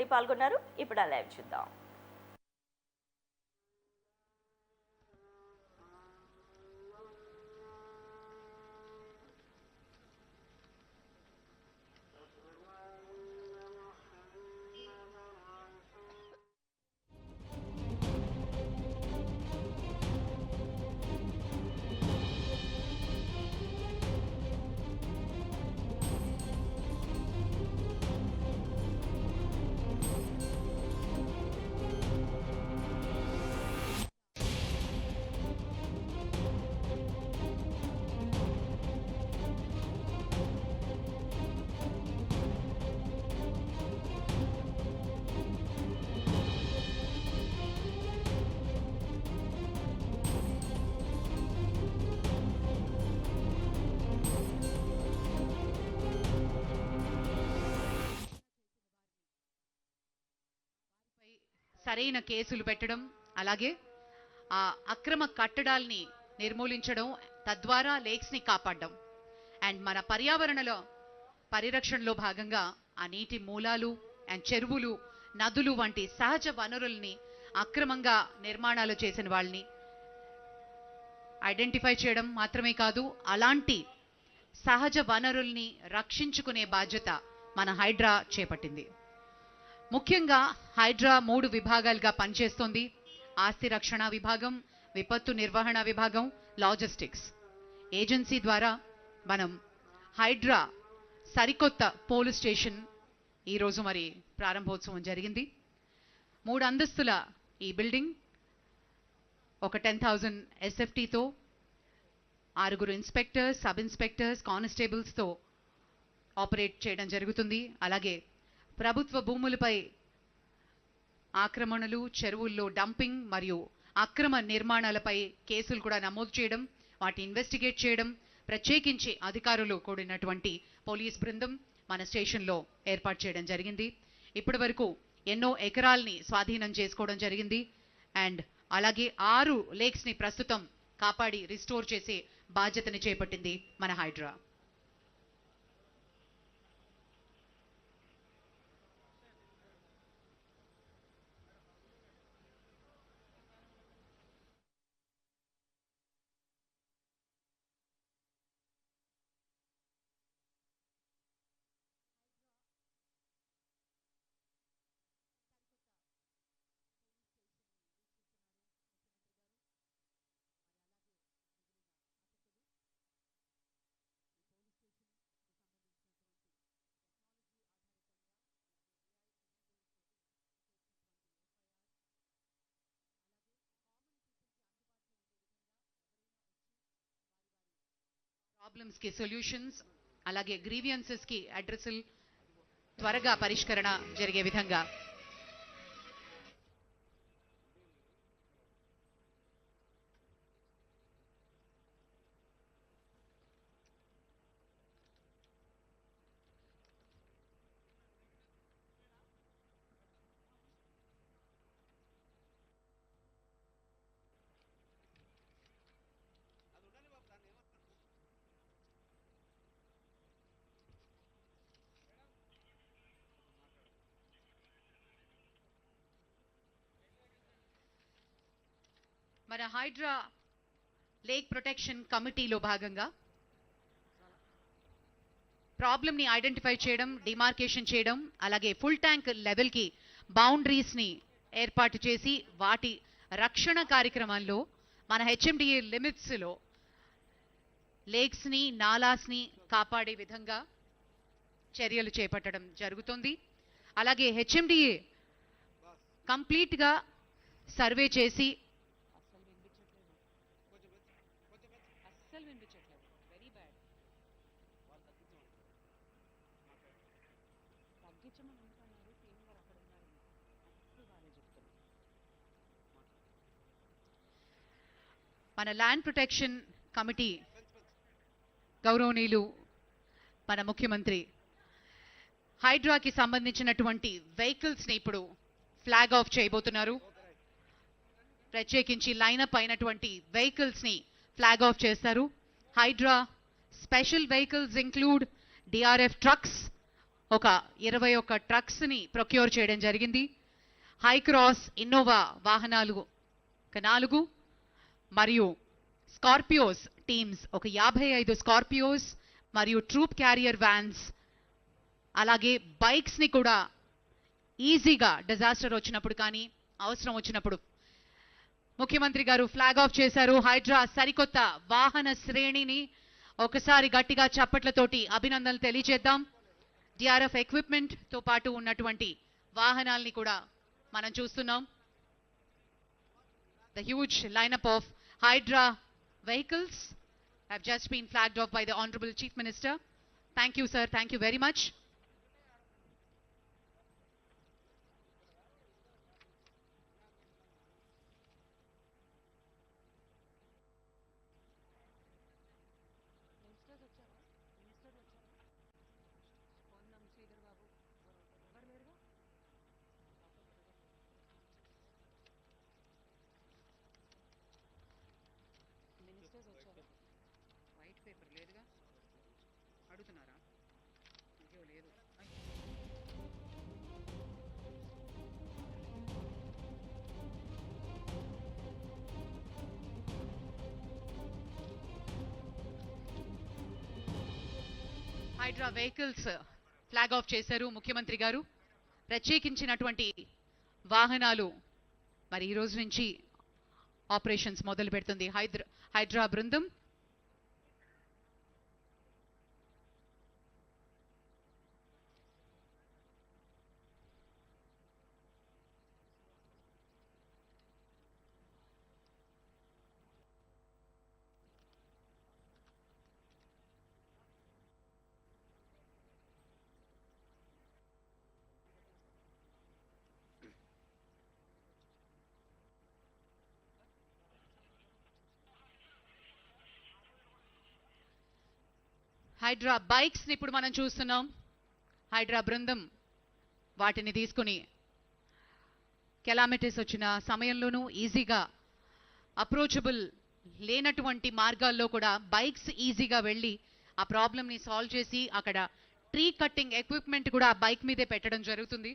రెడ్డి పాల్గొన్నారు. ఇప్పుడు ఆ లైవ్ చూద్దాం. సరైన కేసులు పెట్టడం, అలాగే ఆ అక్రమ కట్టడాల్ని నిర్మూలించడం, తద్వారా లేక్స్ ని కాపాడడం అండ్ మన పర్యావరణలో పరిరక్షణలో భాగంగా ఆ నీటి మూలాలు అండ్ చెరువులు, నదులు వంటి సహజ వనరుల్ని అక్రమంగా నిర్మాణాలు చేసిన వాళ్ళని ఐడెంటిఫై చేయడం మాత్రమే కాదు, అలాంటి సహజ వనరుల్ని రక్షించుకునే బాధ్యత మన హైడ్రా చేపట్టింది. ముఖ్యంగా హైడ్రా 3 విభాగాలుగా పనిచేస్తోంది. ఆస్తి రక్షణ విభాగం, విపత్తు నిర్వహణ విభాగం, లాజిస్టిక్స్. ఏజెన్సీ ద్వారా మనం హైడ్రా సరికొత్త పోలీస్ స్టేషన్ ఈరోజు మరి ప్రారంభోత్సవం జరిగింది. 3 అంతస్తుల ఈ బిల్డింగ్ ఒక 10,000 SFTతో 6 ఇన్స్పెక్టర్స్, సబ్ ఇన్స్పెక్టర్స్, కానిస్టేబుల్స్తో ఆపరేట్ చేయడం జరుగుతుంది. అలాగే ప్రభుత్వ భూములపై ఆక్రమణలు, చెరువుల్లో డంపింగ్ మరియు అక్రమ నిర్మాణాలపై కేసులు కూడా నమోదు చేయడం, వాటిని ఇన్వెస్టిగేట్ చేయడం, ప్రత్యేకించి అధికారులు కూడినటువంటి పోలీస్ బృందం మన స్టేషన్లో ఏర్పాటు చేయడం జరిగింది. ఇప్పటి వరకు ఎన్నో ఎకరాల్ని స్వాధీనం చేసుకోవడం జరిగింది. అండ్ అలాగే 6 లేక్స్ని ప్రస్తుతం కాపాడి రిస్టోర్ చేసే బాధ్యతని చేపట్టింది మన హైడ్రా. ప్రాబ్లమ్స్ కి సొల్యూషన్స్, అలాగే గ్రీవియన్సెస్ కి అడ్రస్లు త్వరగా పరిష్కరణ జరిగే విధంగా మన హైడ్రా లేక్ ప్రొటెక్షన్ కమిటీలో భాగంగా ప్రాబ్లమ్ని ఐడెంటిఫై చేయడం, డిమార్కేషన్ చేయడం, అలాగే ఫుల్ ట్యాంక్ లెవెల్కి బౌండరీస్ని ఏర్పాటు చేసి వాటి రక్షణ కార్యక్రమాల్లో మన హెచ్ఎండిఏ లిమిట్స్లో లేక్స్ని, నాలాస్ని కాపాడే విధంగా చర్యలు చేపట్టడం జరుగుతుంది. అలాగే హెచ్ఎండిఏ కంప్లీట్గా సర్వే చేసి మన ల్యాండ్ ప్రొటెక్షన్ కమిటీ గౌరవనీయులు మన ముఖ్యమంత్రి హైడ్రాకి సంబంధించినటువంటి వెహికల్స్ని ఇప్పుడు ఫ్లాగ్ ఆఫ్ చేయబోతున్నారు. ప్రత్యేకించి లైనప్ అయినటువంటి వెహికల్స్ని ఫ్లాగ్ ఆఫ్ చేస్తారు. Hydraa special vehicles include DRF trucks, ఒక 21 ట్రక్స్ ని ప్రొక్యూర్ చేయడం జరిగింది. హై క్రాస్ ఇన్నోవా వాహనాలు ఒక 4 మరియు స్కార్పియోస్ టీమ్స్ ఒక 55 స్కార్పియోస్ మరియు ట్రూప్ క్యారియర్ వ్యాన్స్, అలాగే బైక్స్ ని కూడా ఈజీగా డిజాస్టర్ వచ్చినప్పుడు కానీ అవసరం వచ్చినప్పుడు ముఖ్యమంత్రి గారు ఫ్లాగ్ ఆఫ్ చేశారు. హైడ్రా సరికొత్త వాహన శ్రేణిని ఒకసారి గట్టిగా చప్పట్లతోటి అభినందనలు తెలియజేద్దాం. డిఆర్ఎఫ్ ఎక్విప్మెంట్ తో పాటు ఉన్నటువంటి వాహనాల్ని కూడా మనం చూస్తున్నాం. The huge lineup of Hydra vehicles have just been flagged off by the Honorable Chief Minister. Thank you, sir. Thank you very much. White paper లేదుగా అడుగుతున్నారా? అయ్యో లేదు. హైడ్రా వెహికల్స్ ఫ్లాగ్ ఆఫ్ చేశారు ముఖ్యమంత్రి గారు. ప్రత్యేకించినటువంటి వాహనాలు మరి ఈ రోజు నుంచి ఆపరేషన్స్ మొదలు పెడుతుంది హైడ్రా బృందం. హైడ్రా బైక్స్ ని ఇప్పుడు మనం చూస్తున్నాం. హైడ్రా బృందం వాటిని తీసుకుని కెలామిటీస్ వచ్చిన సమయంలోనూ ఈజీగా అప్రోచబుల్ లేనటువంటి మార్గాల్లో కూడా బైక్స్ ఈజీగా వెళ్ళి ఆ ప్రాబ్లమ్ని సాల్వ్ చేసి అక్కడ ట్రీ కట్టింగ్ ఎక్విప్మెంట్ కూడా ఆ బైక్ మీదే పెట్టడం జరుగుతుంది.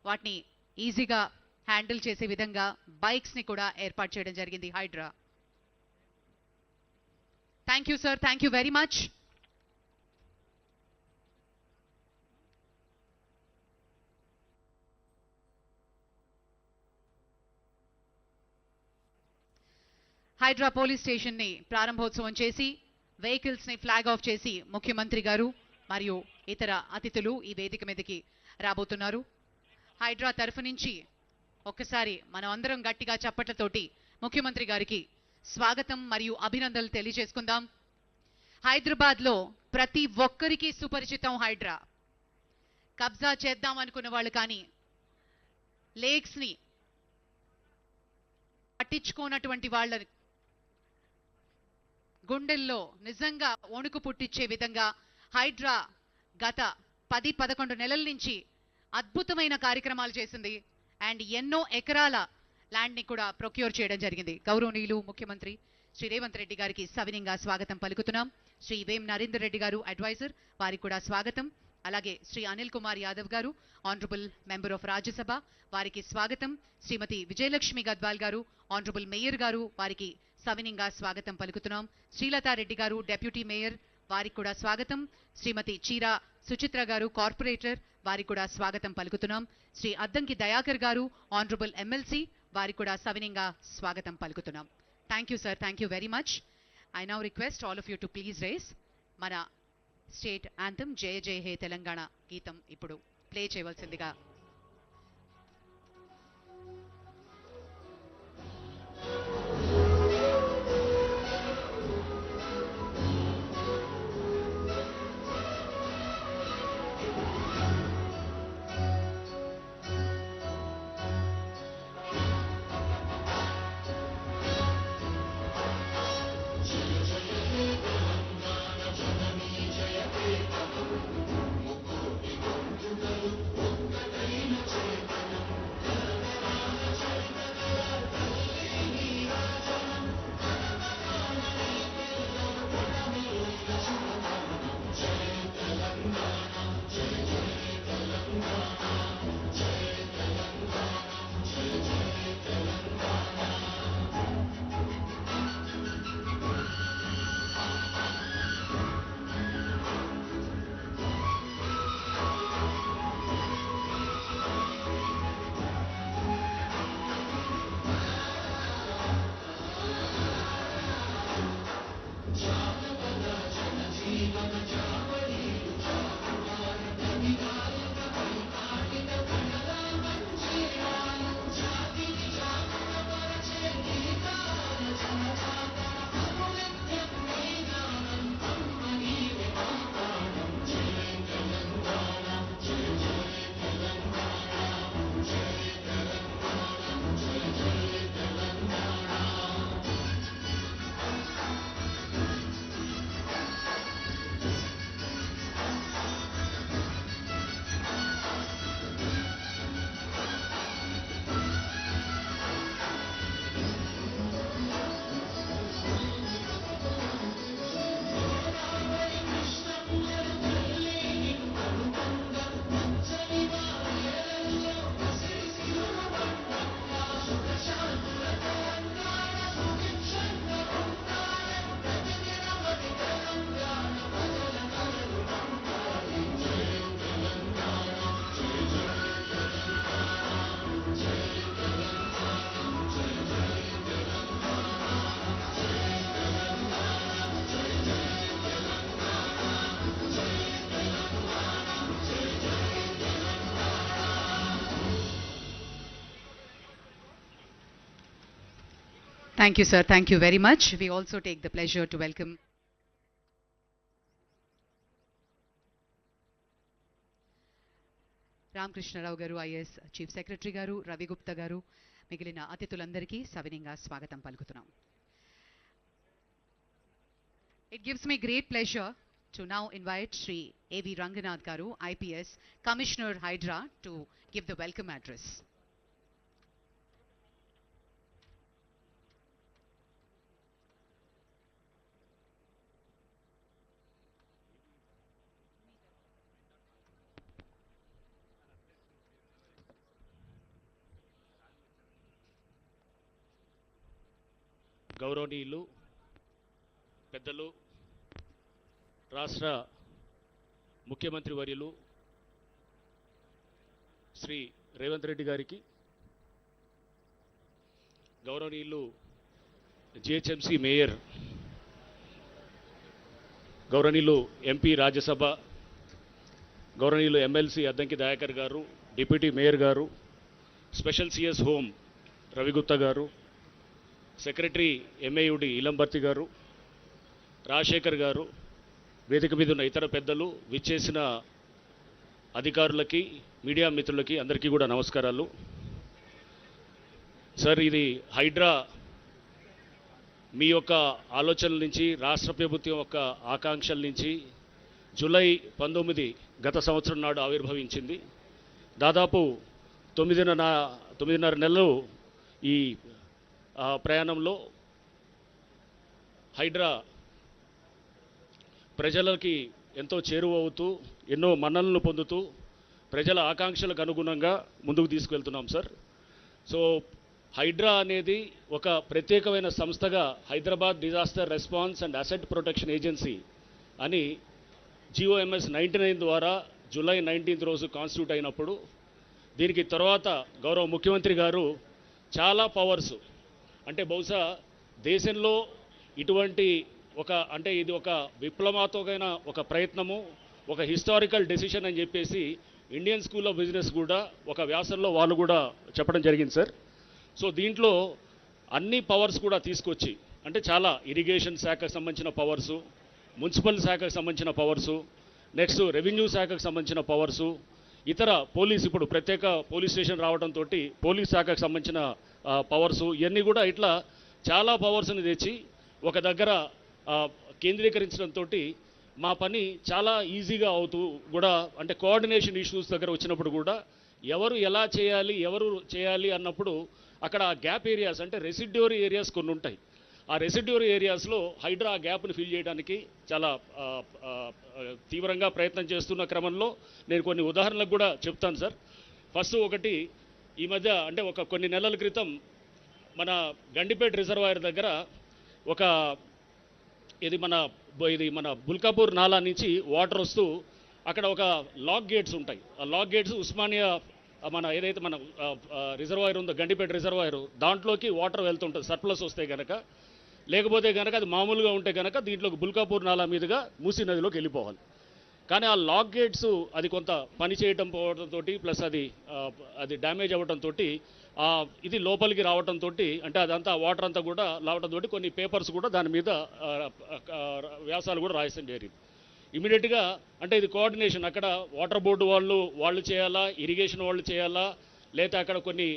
వాటిని ఈజీగా హ్యాండిల్ చేసే విధంగా బైక్స్ ని కూడా ఏర్పాటు చేయడం జరిగింది Hydraa. Thank you sir. Thank you very much. Hydraa police station ని ప్రారంభోత్సవం చేసి వెహికల్స్ ని ఫ్లాగ్ ఆఫ్ చేసి ముఖ్యమంత్రి గారు మరియు ఇతర అతిథులు ఈ వేదిక మీదకి రాబోతున్నారు. హైడ్రా తరఫు నుంచి ఒక్కసారి మనం అందరం గట్టిగా చప్పట్లతోటి ముఖ్యమంత్రి గారికి స్వాగతం మరియు అభినందనలు తెలియజేసుకుందాం. హైదరాబాద్ లో ప్రతి ఒక్కరికి సుపరిచితం హైడ్రా. కబ్జా చేద్దాం అనుకున్న వాళ్ళు కానీ లేక్స్ ని పట్టించుకోనటువంటి వాళ్ళ గుండెల్లో నిజంగా వణుకు పుట్టించే విధంగా హైడ్రా గత 10-11 నెలల నుంచి అద్భుతమైన కార్యక్రమాలు చేసింది. అండ్ ఎన్నో ఎకరాల ల్యాండ్ ని కూడా ప్రొక్యూర్ చేయడం జరిగింది. గౌరవనీయులు ముఖ్యమంత్రి శ్రీ రేవంత్ రెడ్డి గారికి సవినీయంగా స్వాగతం పలుకుతున్నాం. శ్రీ వేం నరేందర్ రెడ్డి గారు అడ్వైజర్, వారికి కూడా స్వాగతం. అలాగే శ్రీ అనిల్ కుమార్ యాదవ్ గారు ఆనరబుల్ మెంబర్ ఆఫ్ రాజ్యసభ, వారికి స్వాగతం. శ్రీమతి విజయలక్ష్మి గద్వాల్ గారు ఆనరబుల్ మేయర్ గారు, వారికి సవినీయంగా స్వాగతం పలుకుతున్నాం. శ్రీలతారెడ్డి గారు డెప్యూటీ మేయర్, వారికి కూడా స్వాగతం. శ్రీమతి చీరా సుచిత్ర గారు కార్పొరేటర్, వారికి కూడా స్వాగతం పలుకుతున్నాం. శ్రీ అద్దంకి దయాకర్ గారు ఆనరబుల్ ఎమ్మెల్సీ, వారికి కూడా సవినీయంగా స్వాగతం పలుకుతున్నాం. Thank you sir. Thank you very much. I now request all of you to please rise. మన స్టేట్ యాంథమ్ జయ జయ హే తెలంగాణ గీతం ఇప్పుడు ప్లే చేయవలసిందిగా Thank you, sir. Thank you very much. We also take the pleasure to welcome Ramakrishna Rao గారు, IAS chief secretary గారు, రవి గుప్తా గారు, మిగిలిన అతిథులందరికీ సవినీయంగా స్వాగతం పలుకుతున్నాం. It gives me great pleasure to now invite Shri A.V. Ranganath garu, IPS, Commissioner Hydra, to give the welcome address. గౌరవనీయులు పెద్దలు రాష్ట్ర ముఖ్యమంత్రి వర్యులు శ్రీ రేవంత్ రెడ్డి గారికి, గౌరవనీయులు జిహెచ్ఎంసి మేయర్, గౌరవనీయులు ఎంపీ రాజ్యసభ, గౌరవనీయులు ఎమ్మెల్సీ అద్దంకి దయాకర్ గారు, డిప్యూటీ మేయర్ గారు, స్పెషల్ సిఎస్ హోమ్ రవిగుప్తా గారు, సెక్రటరీ ఎంఏయుడి ఇలంబర్తి గారు, రాజశేఖర్ గారు, వేదిక మీద ఉన్న ఇతర పెద్దలు, విచ్చేసిన అధికారులకి, మీడియా మిత్రులకి అందరికీ కూడా నమస్కారాలు. సార్, ఇది హైడ్రా మీ యొక్క ఆలోచనల నుంచి, రాష్ట్ర ప్రభుత్వం యొక్క ఆకాంక్షల నుంచి జూలై 19 గత సంవత్సరం నాడు ఆవిర్భవించింది. దాదాపు 9.5 నెలలు ఈ ప్రయాణంలో హైడ్రా ప్రజలకి ఎంతో చేరువవుతూ, ఎన్నో మన్ననలు పొందుతూ, ప్రజల ఆకాంక్షలకు అనుగుణంగా ముందుకు తీసుకువెళ్తున్నాం సార్. సో హైడ్రా అనేది ఒక ప్రత్యేకమైన సంస్థగా Hyderabad disaster response and asset protection agency అని GOMS 99 ద్వారా జూలై 19 రోజు కాన్స్టిట్యూట్ అయినప్పుడు, దీనికి తర్వాత గౌరవ ముఖ్యమంత్రి గారు చాలా పవర్స్, అంటే బహుశా దేశంలో ఇటువంటి ఇది ఒక విప్లవాత్మకమైన ఒక ప్రయత్నము, ఒక హిస్టారికల్ డెసిషన్ అని చెప్పేసి ఇండియన్ స్కూల్ ఆఫ్ బిజినెస్ కూడా ఒక వ్యాసంలో వాళ్ళు కూడా చెప్పడం జరిగింది సార్. సో దీంట్లో అన్ని పవర్స్ కూడా తీసుకొచ్చి, అంటే చాలా ఇరిగేషన్ శాఖకు సంబంధించిన పవర్సు, మున్సిపల్ శాఖకు సంబంధించిన పవర్సు, నెక్స్ట్ రెవెన్యూ శాఖకు సంబంధించిన పవర్సు, ఇతర ఇప్పుడు ప్రత్యేక పోలీస్ స్టేషన్ రావడంతో పోలీస్ శాఖకు సంబంధించిన పవర్సు, ఇవన్నీ కూడా ఇట్లా చాలా పవర్స్ని తెచ్చి ఒక దగ్గర కేంద్రీకరించడంతో మా పని చాలా ఈజీగా అవుతూ కూడా, అంటే కోఆర్డినేషన్ ఇష్యూస్ దగ్గర వచ్చినప్పుడు కూడా ఎవరు ఎలా చేయాలి అన్నప్పుడు అక్కడ గ్యాప్ ఏరియాస్, అంటే రెసిడ్యూరీ ఏరియాస్ కొన్ని ఉంటాయి. ఆ రెసిడ్యూరీ ఏరియాస్లో హైడ్రా గ్యాప్ని ఫిల్ చేయడానికి చాలా తీవ్రంగా ప్రయత్నం చేస్తున్న క్రమంలో నేను కొన్ని ఉదాహరణలకు కూడా చెప్తాను సార్. ఫస్ట్ ఒకటి, ఈ మధ్య అంటే కొన్ని నెలల క్రితం మన గండిపేట రిజర్వాయర్ దగ్గర ఇది మన బుల్కాపూర్ నాలా నుంచి వాటర్ వస్తూ అక్కడ ఒక లాక్ గేట్స్ ఉంటాయి. ఆ లాక్ గేట్స్ ఉస్మానియా ఏదైతే మన రిజర్వాయర్ ఉందో గండిపేట రిజర్వాయర్, దాంట్లోకి వాటర్ వెళ్తుంటుంది సర్ప్లస్ వస్తే కనుక. లేకపోతే కనుక అది మామూలుగా ఉంటే కనుక దీంట్లోకి బుల్కాపూర్ నాలా మీదుగా మూసీ నదిలోకి వెళ్ళిపోవాలి. కానీ ఆ లాక్ గేట్స్ అది కొంత పని చేయటం పోవడంతో, ప్లస్ అది డ్యామేజ్ అవ్వడంతో ఇది లోపలికి రావడంతో, అంటే అదంతా వాటర్ అంతా కూడా రావడంతో కొన్ని పేపర్స్ కూడా దాని మీద వ్యాసాలు కూడా రాయడం జరిగింది. ఇమీడియట్గా అంటే ఇది కోఆర్డినేషన్, అక్కడ వాటర్ బోర్డు వాళ్ళు చేయాలా, ఇరిగేషన్ వాళ్ళు చేయాలా, లేదా అక్కడ కొన్ని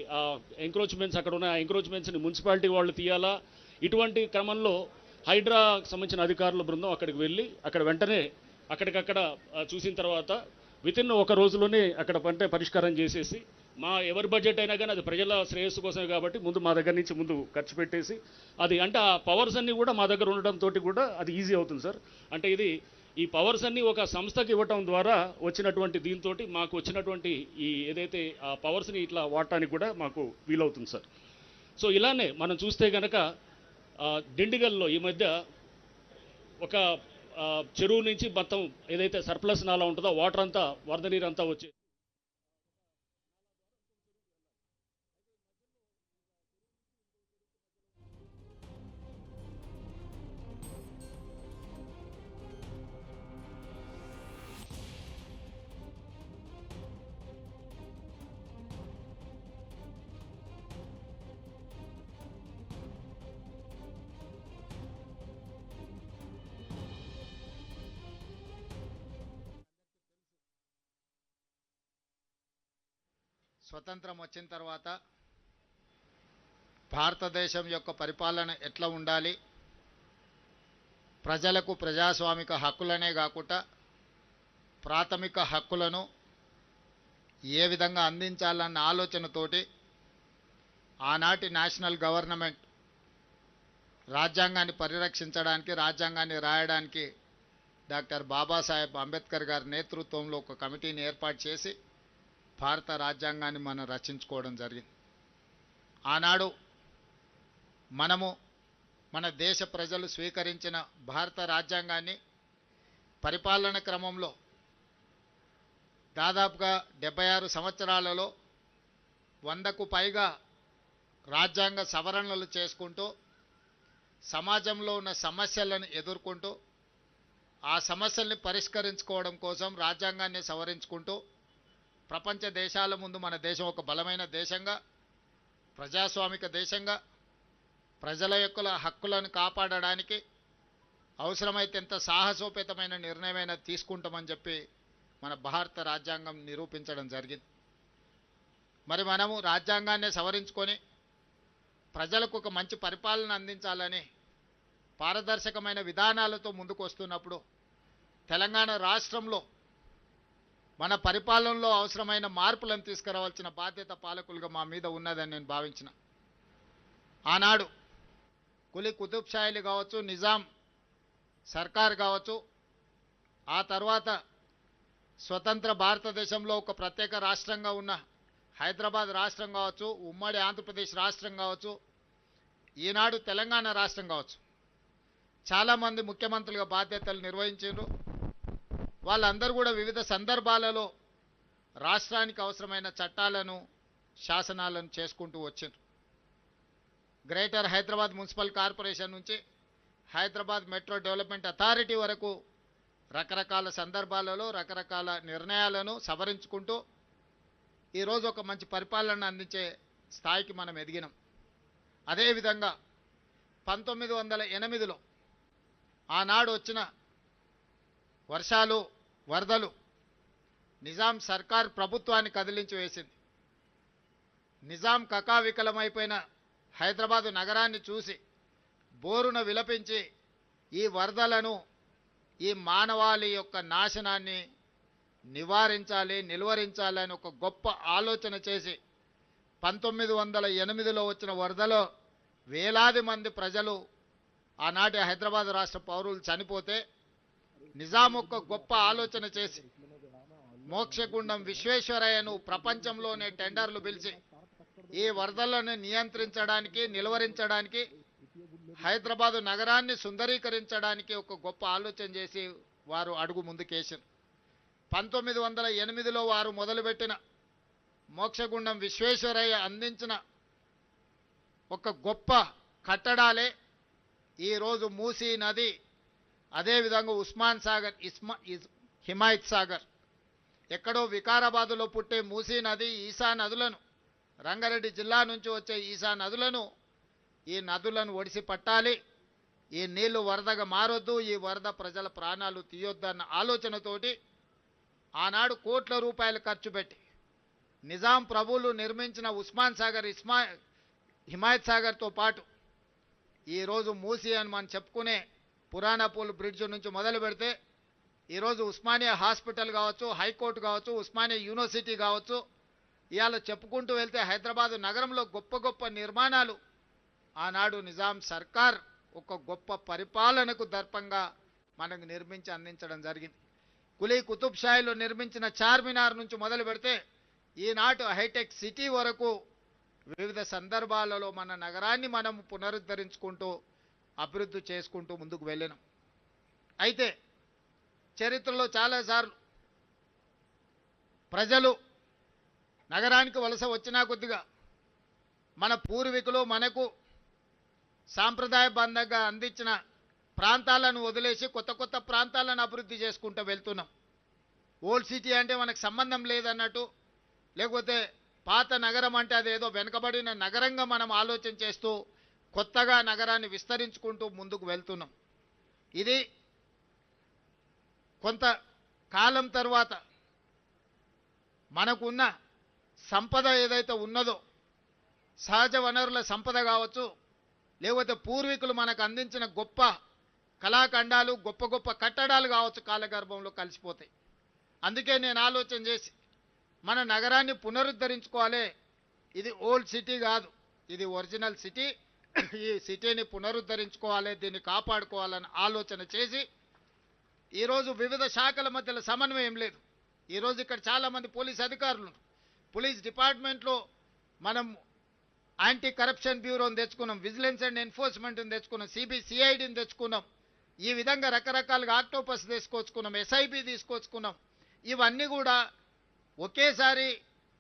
ఎంక్రోచ్మెంట్స్ అక్కడ ఉన్న ఎంక్రోచ్మెంట్స్ని మున్సిపాలిటీ వాళ్ళు తీయాలా. ఇటువంటి క్రమంలో హైడ్రాకు సంబంధించిన అధికారుల బృందం అక్కడికి వెళ్ళి అక్కడ వెంటనే అక్కడికక్కడ చూసిన తర్వాత వితిన్ ఒక రోజులోనే అక్కడ పరిష్కారం చేసేసి, ఎవరి బడ్జెట్ అయినా కానీ అది ప్రజల శ్రేయస్సు కోసమే కాబట్టి మా దగ్గర నుంచి ముందు ఖర్చు పెట్టేసి అది, అంటే ఆ పవర్స్ అన్నీ కూడా మా దగ్గర ఉండడంతో కూడా అది ఈజీ అవుతుంది సార్. అంటే ఈ పవర్స్ అన్నీ ఒక సంస్థకి ఇవ్వటం ద్వారా వచ్చినటువంటి దీంతో మాకు వచ్చినటువంటి ఈ ఏదైతే ఆ పవర్స్ని ఇట్లా వాడటానికి కూడా మాకు వీలవుతుంది సార్. సో ఇలానే మనం చూస్తే కనుక దిండిగల్లో ఈ మధ్య ఒక చెరువు నుంచి మొత్తం ఏదైతే సర్ప్లస్ నాలా ఉంటుందో వాటర్ అంతా, వరద నీరు అంతా వచ్చి స్వతంత్రం వచ్చిన తర్వాత భారతదేశం యొక్క పరిపాలన ఎట్లా ఉండాలి, ప్రజలకు ప్రజాస్వామిక హక్కులనే కాకుండా ప్రాథమిక హక్కులను ఏ విధంగా అందించాలన్న ఆలోచనతోటి ఆనాటి నేషనల్ గవర్నమెంట్ రాజ్యాంగాన్ని పరిరక్షించడానికి, రాజ్యాంగాన్ని రాయడానికి డాక్టర్ బాబాసాహెబ్ అంబేద్కర్ గారి నేతృత్వంలో ఒక కమిటీని ఏర్పాటు చేసి భారత రాజ్యాంగాన్ని మనం రచించుకోవడం జరిగింది. ఆనాడు మనము మన దేశ ప్రజలు స్వీకరించిన భారత రాజ్యాంగాన్ని పరిపాలన క్రమంలో దాదాపుగా 76 సంవత్సరాలలో 100కు పైగా రాజ్యాంగ సవరణలు చేసుకుంటూ సమాజంలో ఉన్న సమస్యలను ఎదుర్కొంటూ ఆ సమస్యల్ని పరిష్కరించుకోవడం కోసం రాజ్యాంగాన్ని సవరించుకుంటూ ప్రపంచ దేశాల ముందు మన దేశం ఒక బలమైన దేశంగా, ప్రజాస్వామిక దేశంగా, ప్రజల యొక్క హక్కులను కాపాడడానికి అవసరమైతే ఎంత సాహసోపేతమైన నిర్ణయమైనా తీసుకుంటామని చెప్పి మన భారత రాజ్యాంగం నిరూపించడం జరిగింది. మరి మనము రాజ్యాంగాన్ని సవరించుకొని ప్రజలకు ఒక మంచి పరిపాలన అందించాలని పారదర్శకమైన విధానాలతో ముందుకు వస్తున్నప్పుడు తెలంగాణ రాష్ట్రంలో మన పరిపాలనలో అవసరమైన మార్పులను తీసుకురావాల్సిన బాధ్యత పాలకులుగా మా మీద ఉన్నదని నేను భావించిన. ఆనాడు కులీ కుతుబ్ షాయిలు కావచ్చు, నిజాం సర్కార్ కావచ్చు, ఆ తర్వాత స్వతంత్ర భారతదేశంలో ఒక ప్రత్యేక రాష్ట్రంగా ఉన్న హైదరాబాద్ రాష్ట్రం కావచ్చు, ఉమ్మడి ఆంధ్రప్రదేశ్ రాష్ట్రం కావచ్చు, ఈనాడు తెలంగాణ రాష్ట్రం కావచ్చు, చాలామంది ముఖ్యమంత్రులుగా బాధ్యతలు నిర్వహించారు. వాళ్ళందరూ కూడా వివిధ సందర్భాలలో రాష్ట్రానికి అవసరమైన చట్టాలను, శాసనాలను చేసుకుంటూ వచ్చారు. గ్రేటర్ హైదరాబాద్ మున్సిపల్ కార్పొరేషన్ నుంచి హైదరాబాద్ మెట్రో డెవలప్మెంట్ అథారిటీ వరకు రకరకాల సందర్భాలలో రకరకాల నిర్ణయాలను సవరించుకుంటూ ఈరోజు ఒక మంచి పరిపాలన అందించే స్థాయికి మనం ఎదిగినాం. అదేవిధంగా 1908లో ఆనాడు వచ్చిన వర్షాలు, వరదలు నిజాం సర్కార్ ప్రభుత్వాన్ని కదిలించి వేసింది. నిజాం కకావికలమైపోయిన హైదరాబాదు నగరాన్ని చూసి బోరున విలపించి ఈ వరదలను, ఈ మానవాళి యొక్క నాశనాన్ని నివారించాలి, నిలువరించాలని ఒక గొప్ప ఆలోచన చేసి 1908లో వచ్చిన వరదలో వేలాది మంది ప్రజలు, ఆనాటి హైదరాబాద్ రాష్ట్ర పౌరులు చనిపోతే నిజాం ఒక గొప్ప ఆలోచన చేసి మోక్షగుండం విశ్వేశ్వరయ్యను ప్రపంచంలోనే టెండర్లు పిలిచి ఈ వరదలను నియంత్రించడానికి, నిలువరించడానికి, హైదరాబాదు నగరాన్ని సుందరీకరించడానికి ఒక గొప్ప ఆలోచన చేసి వారు అడుగు ముందుకేసారు. 1908లో వారు మొదలుపెట్టిన మోక్షగుండం విశ్వేశ్వరయ్య అందించిన ఒక గొప్ప కట్టడాలే ఈరోజు మూసీ నది, అదేవిధంగా ఉస్మాన్ సాగర్, హిమాయత్ సాగర్. ఎక్కడో వికారాబాదులో పుట్టే మూసీ నది, ఈసా నదులను, రంగారెడ్డి జిల్లా నుంచి వచ్చే ఈసా నదులను, ఈ నదులను ఒడిసి పట్టాలి, ఈ నీళ్లు వరదగా మారొద్దు, ఈ వరద ప్రజల ప్రాణాలు తీయొద్దన్న ఆలోచనతోటి ఆనాడు కోట్ల రూపాయలు ఖర్చు పెట్టి నిజాం ప్రభువులు నిర్మించిన ఉస్మాన్ సాగర్, హిమాయత్ సాగర్తో పాటు ఈరోజు మూసీ అని మనం చెప్పుకునే పురాణాపూల్ బ్రిడ్జ్ నుంచి మొదలు పెడితే ఈరోజు ఉస్మానియా హాస్పిటల్ కావచ్చు, హైకోర్టు కావచ్చు, ఉస్మానియా యూనివర్సిటీ కావచ్చు, ఇవాళ చెప్పుకుంటూ వెళ్తే హైదరాబాదు నగరంలో గొప్ప గొప్ప నిర్మాణాలు ఆనాడు నిజాం సర్కార్ ఒక గొప్ప పరిపాలనకు దర్పంగా మనకు నిర్మించి అందించడం జరిగింది. కులీ కుతుబ్ షాయిలో నిర్మించిన చార్మినార్ నుంచి మొదలు పెడితే ఈనాటి హైటెక్ సిటీ వరకు వివిధ సందర్భాలలో మన నగరాన్ని మనం పునరుద్ధరించుకుంటూ అభివృద్ధి చేసుకుంటూ ముందుకు వెళ్ళినాం. అయితే చరిత్రలో చాలాసార్లు ప్రజలు నగరానికి వలస వచ్చినా కొద్దిగా మన పూర్వీకులు మనకు సాంప్రదాయబద్ధంగా అందించిన ప్రాంతాలను వదిలేసి కొత్త కొత్త ప్రాంతాలను అభివృద్ధి చేసుకుంటూ వెళ్తున్నాం. ఓల్డ్ సిటీ అంటే మనకు సంబంధం లేదన్నట్టు, లేకపోతే పాత నగరం అంటే అదేదో వెనుకబడిన నగరంగా మనం ఆలోచన చేస్తూ కొత్తగా నగరాన్ని విస్తరించుకుంటూ ముందుకు వెళ్తున్నాం. ఇది కొంత కాలం తర్వాత మనకున్న సంపద ఏదైతే ఉన్నదో, సహజ వనరుల సంపద కావచ్చు, లేకపోతే పూర్వీకులు మనకు అందించిన గొప్ప కళాఖండాలు, గొప్ప గొప్ప కట్టడాలు కావచ్చు, కాలగర్భంలో కలిసిపోతాయి. అందుకే నేను ఆలోచన చేసి మన నగరాన్ని పునరుద్ధరించుకోవాలి. ఇది ఓల్డ్ సిటీ కాదు, ఇది ఒరిజినల్ సిటీ. ఈ సిటీని పునరుద్ధరించుకోవాలి, దీన్ని కాపాడుకోవాలని ఆలోచన చేసి ఈరోజు వివిధ శాఖల మధ్యలో సమన్వయం లేదు. ఈరోజు ఇక్కడ చాలామంది పోలీస్ అధికారులు, పోలీస్ డిపార్ట్మెంట్లో మనం యాంటీ కరప్షన్ బ్యూరోని తెచ్చుకున్నాం, విజిలెన్స్ అండ్ ఎన్ఫోర్స్మెంట్ని తెచ్చుకున్నాం, సిఐడిని తెచ్చుకున్నాం. ఈ విధంగా రకరకాలుగా ఆక్టోపస్ తీసుకొచ్చుకున్నాం, ఎస్ఐబి తీసుకొచ్చుకున్నాం. ఇవన్నీ కూడా ఒకేసారి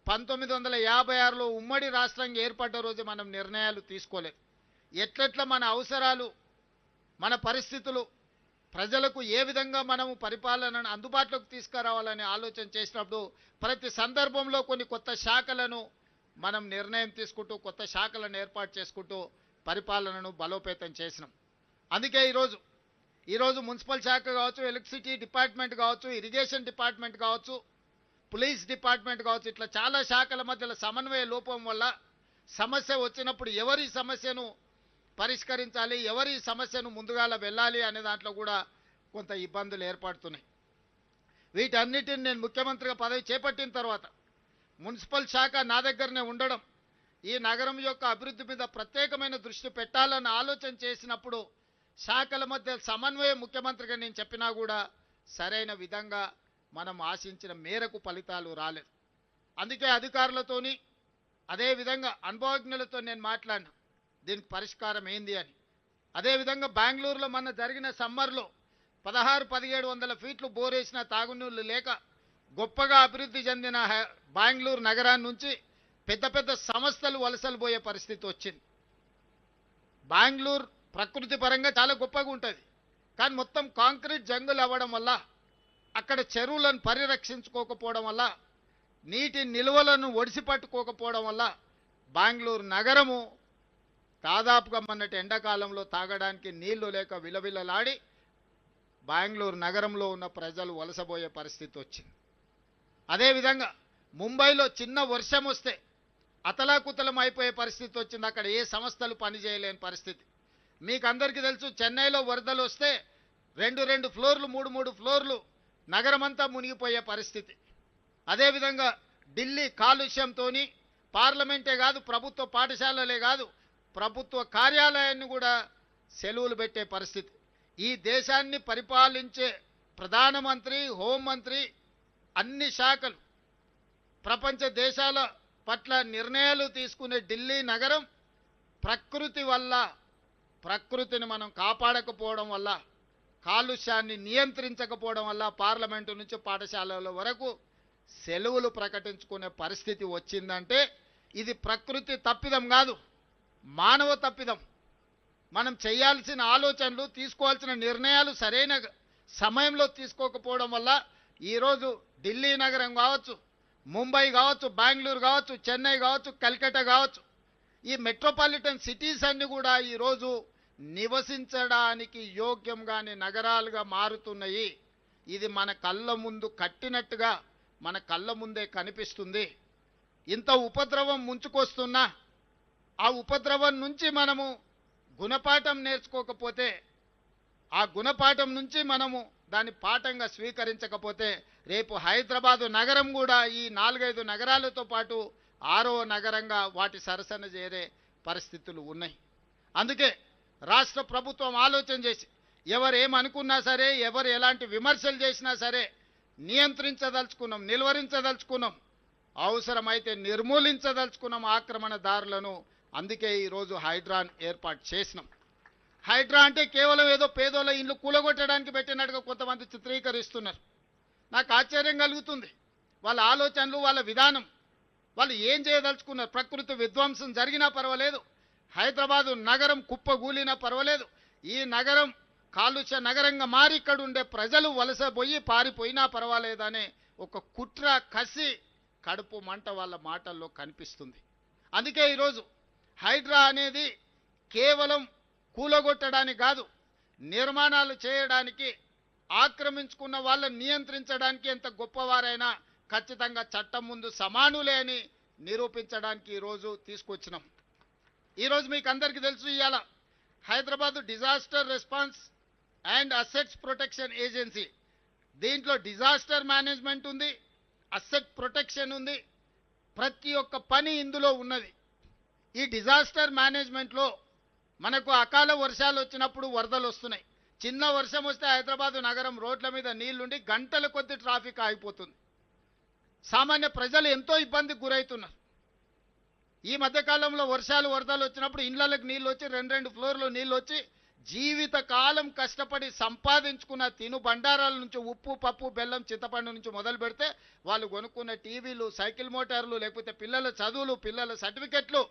1956లో ఉమ్మడి రాష్ట్రంగా ఏర్పడ్డ రోజు మనం నిర్ణయాలు తీసుకోలేదు. ఎట్లెట్లా మన అవసరాలు, మన పరిస్థితులు, ప్రజలకు ఏ విధంగా మనము పరిపాలనను అందుబాటులోకి తీసుకురావాలని ఆలోచన చేసినప్పుడు ప్రతి సందర్భంలో కొన్ని కొత్త శాఖలను మనం నిర్ణయం తీసుకుంటూ, కొత్త శాఖలను ఏర్పాటు చేసుకుంటూ పరిపాలనను బలోపేతం చేసినాం. అందుకే ఈరోజు మున్సిపల్ శాఖ కావచ్చు, ఎలక్ట్రిసిటీ డిపార్ట్మెంట్ కావచ్చు, ఇరిగేషన్ డిపార్ట్మెంట్ కావచ్చు, పోలీస్ డిపార్ట్మెంట్ కావచ్చు, ఇట్లా చాలా శాఖల మధ్యలో సమన్వయ లోపం వల్ల సమస్య వచ్చినప్పుడు ఎవరి సమస్యను పరిష్కరించాలి, ఎవరి సమస్యను ముందుగాల వెళ్ళాలి అనే దాంట్లో కూడా కొంత ఇబ్బందులు ఏర్పడుతున్నాయి. వీటన్నిటిని నేను ముఖ్యమంత్రిగా పదవి చేపట్టిన తర్వాత మున్సిపల్ శాఖ నా దగ్గరనే ఉండడం, ఈ నగరం యొక్క అభివృద్ధి మీద ప్రత్యేకమైన దృష్టి పెట్టాలని ఆలోచన చేసినప్పుడు శాఖల మధ్య సమన్వయం ముఖ్యమంత్రిగా నేను చెప్పినా కూడా సరైన విధంగా మనం ఆశించిన మేరకు ఫలితాలు రాలేదు. అందుకే అధికారులతోని అదేవిధంగా అనుభవజ్ఞులతో నేను మాట్లాడినా దీనికి పరిష్కారం ఏంది అని. అదేవిధంగా బెంగళూరులో మన జరిగిన సమ్మర్లో 1600-1700 ఫీట్లు బోరేసిన తాగునీళ్లు లేక గొప్పగా అభివృద్ధి చెందిన బెంగళూరు నగరాన్ని నుంచి పెద్ద పెద్ద సంస్థలు వలసలు పోయే పరిస్థితి వచ్చింది. బెంగళూరు ప్రకృతి పరంగా చాలా గొప్పగా ఉంటుంది, కానీ మొత్తం కాంక్రీట్ జంగులు అవ్వడం వల్ల, అక్కడ చెరువులను పరిరక్షించుకోకపోవడం వల్ల, నీటి నిల్వలను ఒడిసి పట్టుకోకపోవడం వల్ల బెంగళూరు నగరము దాదాపుగా మొన్నటి ఎండాకాలంలో తాగడానికి నీళ్లు లేక విలవిలలాడి బెంగళూరు నగరంలో ఉన్న ప్రజలు వలసపోయే పరిస్థితి వచ్చింది. అదేవిధంగా ముంబైలో చిన్న వర్షం వస్తే అతలాకుతలం అయిపోయే పరిస్థితి వచ్చింది. అక్కడ ఏ సంస్థలు పనిచేయలేని పరిస్థితి. మీకు అందరికీ తెలుసు, చెన్నైలో వరదలు వస్తే 2 ఫ్లోర్లు 3 ఫ్లోర్లు నగరమంతా మునిగిపోయే పరిస్థితి. అదేవిధంగా ఢిల్లీ కాలుష్యంతో పార్లమెంటే కాదు, ప్రభుత్వ పాఠశాలలే కాదు, ప్రభుత్వ కార్యాలయాన్ని కూడా సెలవులు పెట్టే పరిస్థితి. ఈ దేశాన్ని పరిపాలించే ప్రధానమంత్రి, హోంమంత్రి, అన్ని శాఖలు, ప్రపంచ దేశాల పట్ల నిర్ణయాలు తీసుకునే ఢిల్లీ నగరం ప్రకృతిని మనం కాపాడకపోవడం వల్ల, కాలుష్యాన్ని నియంత్రించకపోవడం వల్ల పార్లమెంటు నుంచి పాఠశాలల వరకు సెలవులు ప్రకటించుకునే పరిస్థితి వచ్చిందంటే ఇది ప్రకృతి తప్పిదం కాదు, మానవ తప్పిదం. మనం చేయాల్సిన ఆలోచనలు, తీసుకోవాల్సిన నిర్ణయాలు సరైన సమయంలో తీసుకోకపోవడం వల్ల ఈరోజు ఢిల్లీ నగరం కావచ్చు, ముంబై కావచ్చు, బెంగళూరు కావచ్చు, చెన్నై కావచ్చు, కల్కట్టా కావచ్చు, ఈ మెట్రోపాలిటన్ సిటీస్ అన్ని కూడా ఈరోజు నివసించడానికి యోగ్యంగాని నగరాలుగా మారుతున్నాయి. ఇది మన కళ్ళ ముందు కట్టినట్టుగా మన కళ్ళ ముందే కనిపిస్తుంది. ఇంత ఉపద్రవం ముంచుకొస్తున్నా ఆ ఉపద్రవం నుంచి మనము గుణపాఠం నేర్చుకోకపోతే, ఆ గుణపాఠం నుంచి మనము దాన్ని పాఠంగా స్వీకరించకపోతే రేపు హైదరాబాదు నగరం కూడా ఈ 4-5 నగరాలతో పాటు 6వ నగరంగా వాటి సరసన చేరే పరిస్థితులు ఉన్నాయి. అందుకే రాష్ట్ర ప్రభుత్వం ఆలోచన చేసి ఎవరు ఏమనుకున్నా సరే, ఎవరు ఎలాంటి విమర్శలు చేసినా సరే నియంత్రించదలుచుకున్నాం, నిలువరించదలుచుకున్నాం, అవసరమైతే నిర్మూలించదలుచుకున్నాం ఆక్రమణదారులను. అందుకే ఈరోజు హైడ్రాన్ ఏర్పాటు చేసినాం. హైడ్రా అంటే కేవలం ఏదో పేదోళ్ళ ఇల్లు కూలగొట్టడానికి పెట్టినట్టుగా కొంతమంది చిత్రీకరిస్తున్నారు. నాకు ఆశ్చర్యం కలుగుతుంది. వాళ్ళ ఆలోచనలు, వాళ్ళ విధానం, వాళ్ళు ఏం చేయదలుచుకున్నారు. ప్రకృతి విధ్వంసం జరిగినా పర్వాలేదు, హైదరాబాదు నగరం కుప్పగూలినా పర్వాలేదు, ఈ నగరం కాలుష్య నగరంగా మారి ఇక్కడ ఉండే ప్రజలు వలసపోయి పారిపోయినా పర్వాలేదనే ఒక కుట్ర, కసి, కడుపు మంట వాళ్ళ మాటల్లో కనిపిస్తుంది. అందుకే ఈరోజు హైడ్రా అనేది కేవలం కూలగొట్టడానికి కాదు, నిర్మాణాలు చేయడానికి, ఆక్రమించుకున్న వాళ్ళని నియంత్రించడానికి ఎంత గొప్పవారైనా ఖచ్చితంగా చట్టం ముందు సమానులే అని నిరూపించడానికి ఈరోజు తీసుకొచ్చినాం. ఈరోజు మీకు అందరికీ తెలుసు, ఇవాళ Hyderabad disaster response and assets protection agency, దీంట్లో డిజాస్టర్ మేనేజ్మెంట్ ఉంది, అసెట్ ప్రొటెక్షన్ ఉంది, ప్రతి ఒక్క పని ఇందులో ఉన్నది. ఈ డిజాస్టర్ మేనేజ్మెంట్లో మనకు అకాల వర్షాలు వచ్చినప్పుడు వరదలు వస్తున్నాయి. చిన్న వర్షం వస్తే హైదరాబాద్ నగరం రోడ్ల మీద నీళ్లుండి గంటల కొద్ది ట్రాఫిక్ ఆగిపోతుంది. సామాన్య ప్రజలు ఎంతో ఇబ్బందికి గురవుతున్నారు. ఈ మధ్యకాలంలో వర్షాలు వరదలు వచ్చినప్పుడు ఇళ్లకి నీళ్ళు వచ్చి 2 ఫ్లోర్లు నీళ్ళు వచ్చి జీవితకాలం కష్టపడి సంపాదించుకున్న తిను బండారాల నుంచి ఉప్పు, పప్పు, బెల్లం, చింతపండు నుంచి మొదలు పెడితే వాళ్ళు కొనుక్కున్న టీవీలు, సైకిల్ మోటార్లు, లేకపోతే పిల్లల చదువులు, పిల్లల సర్టిఫికెట్లు,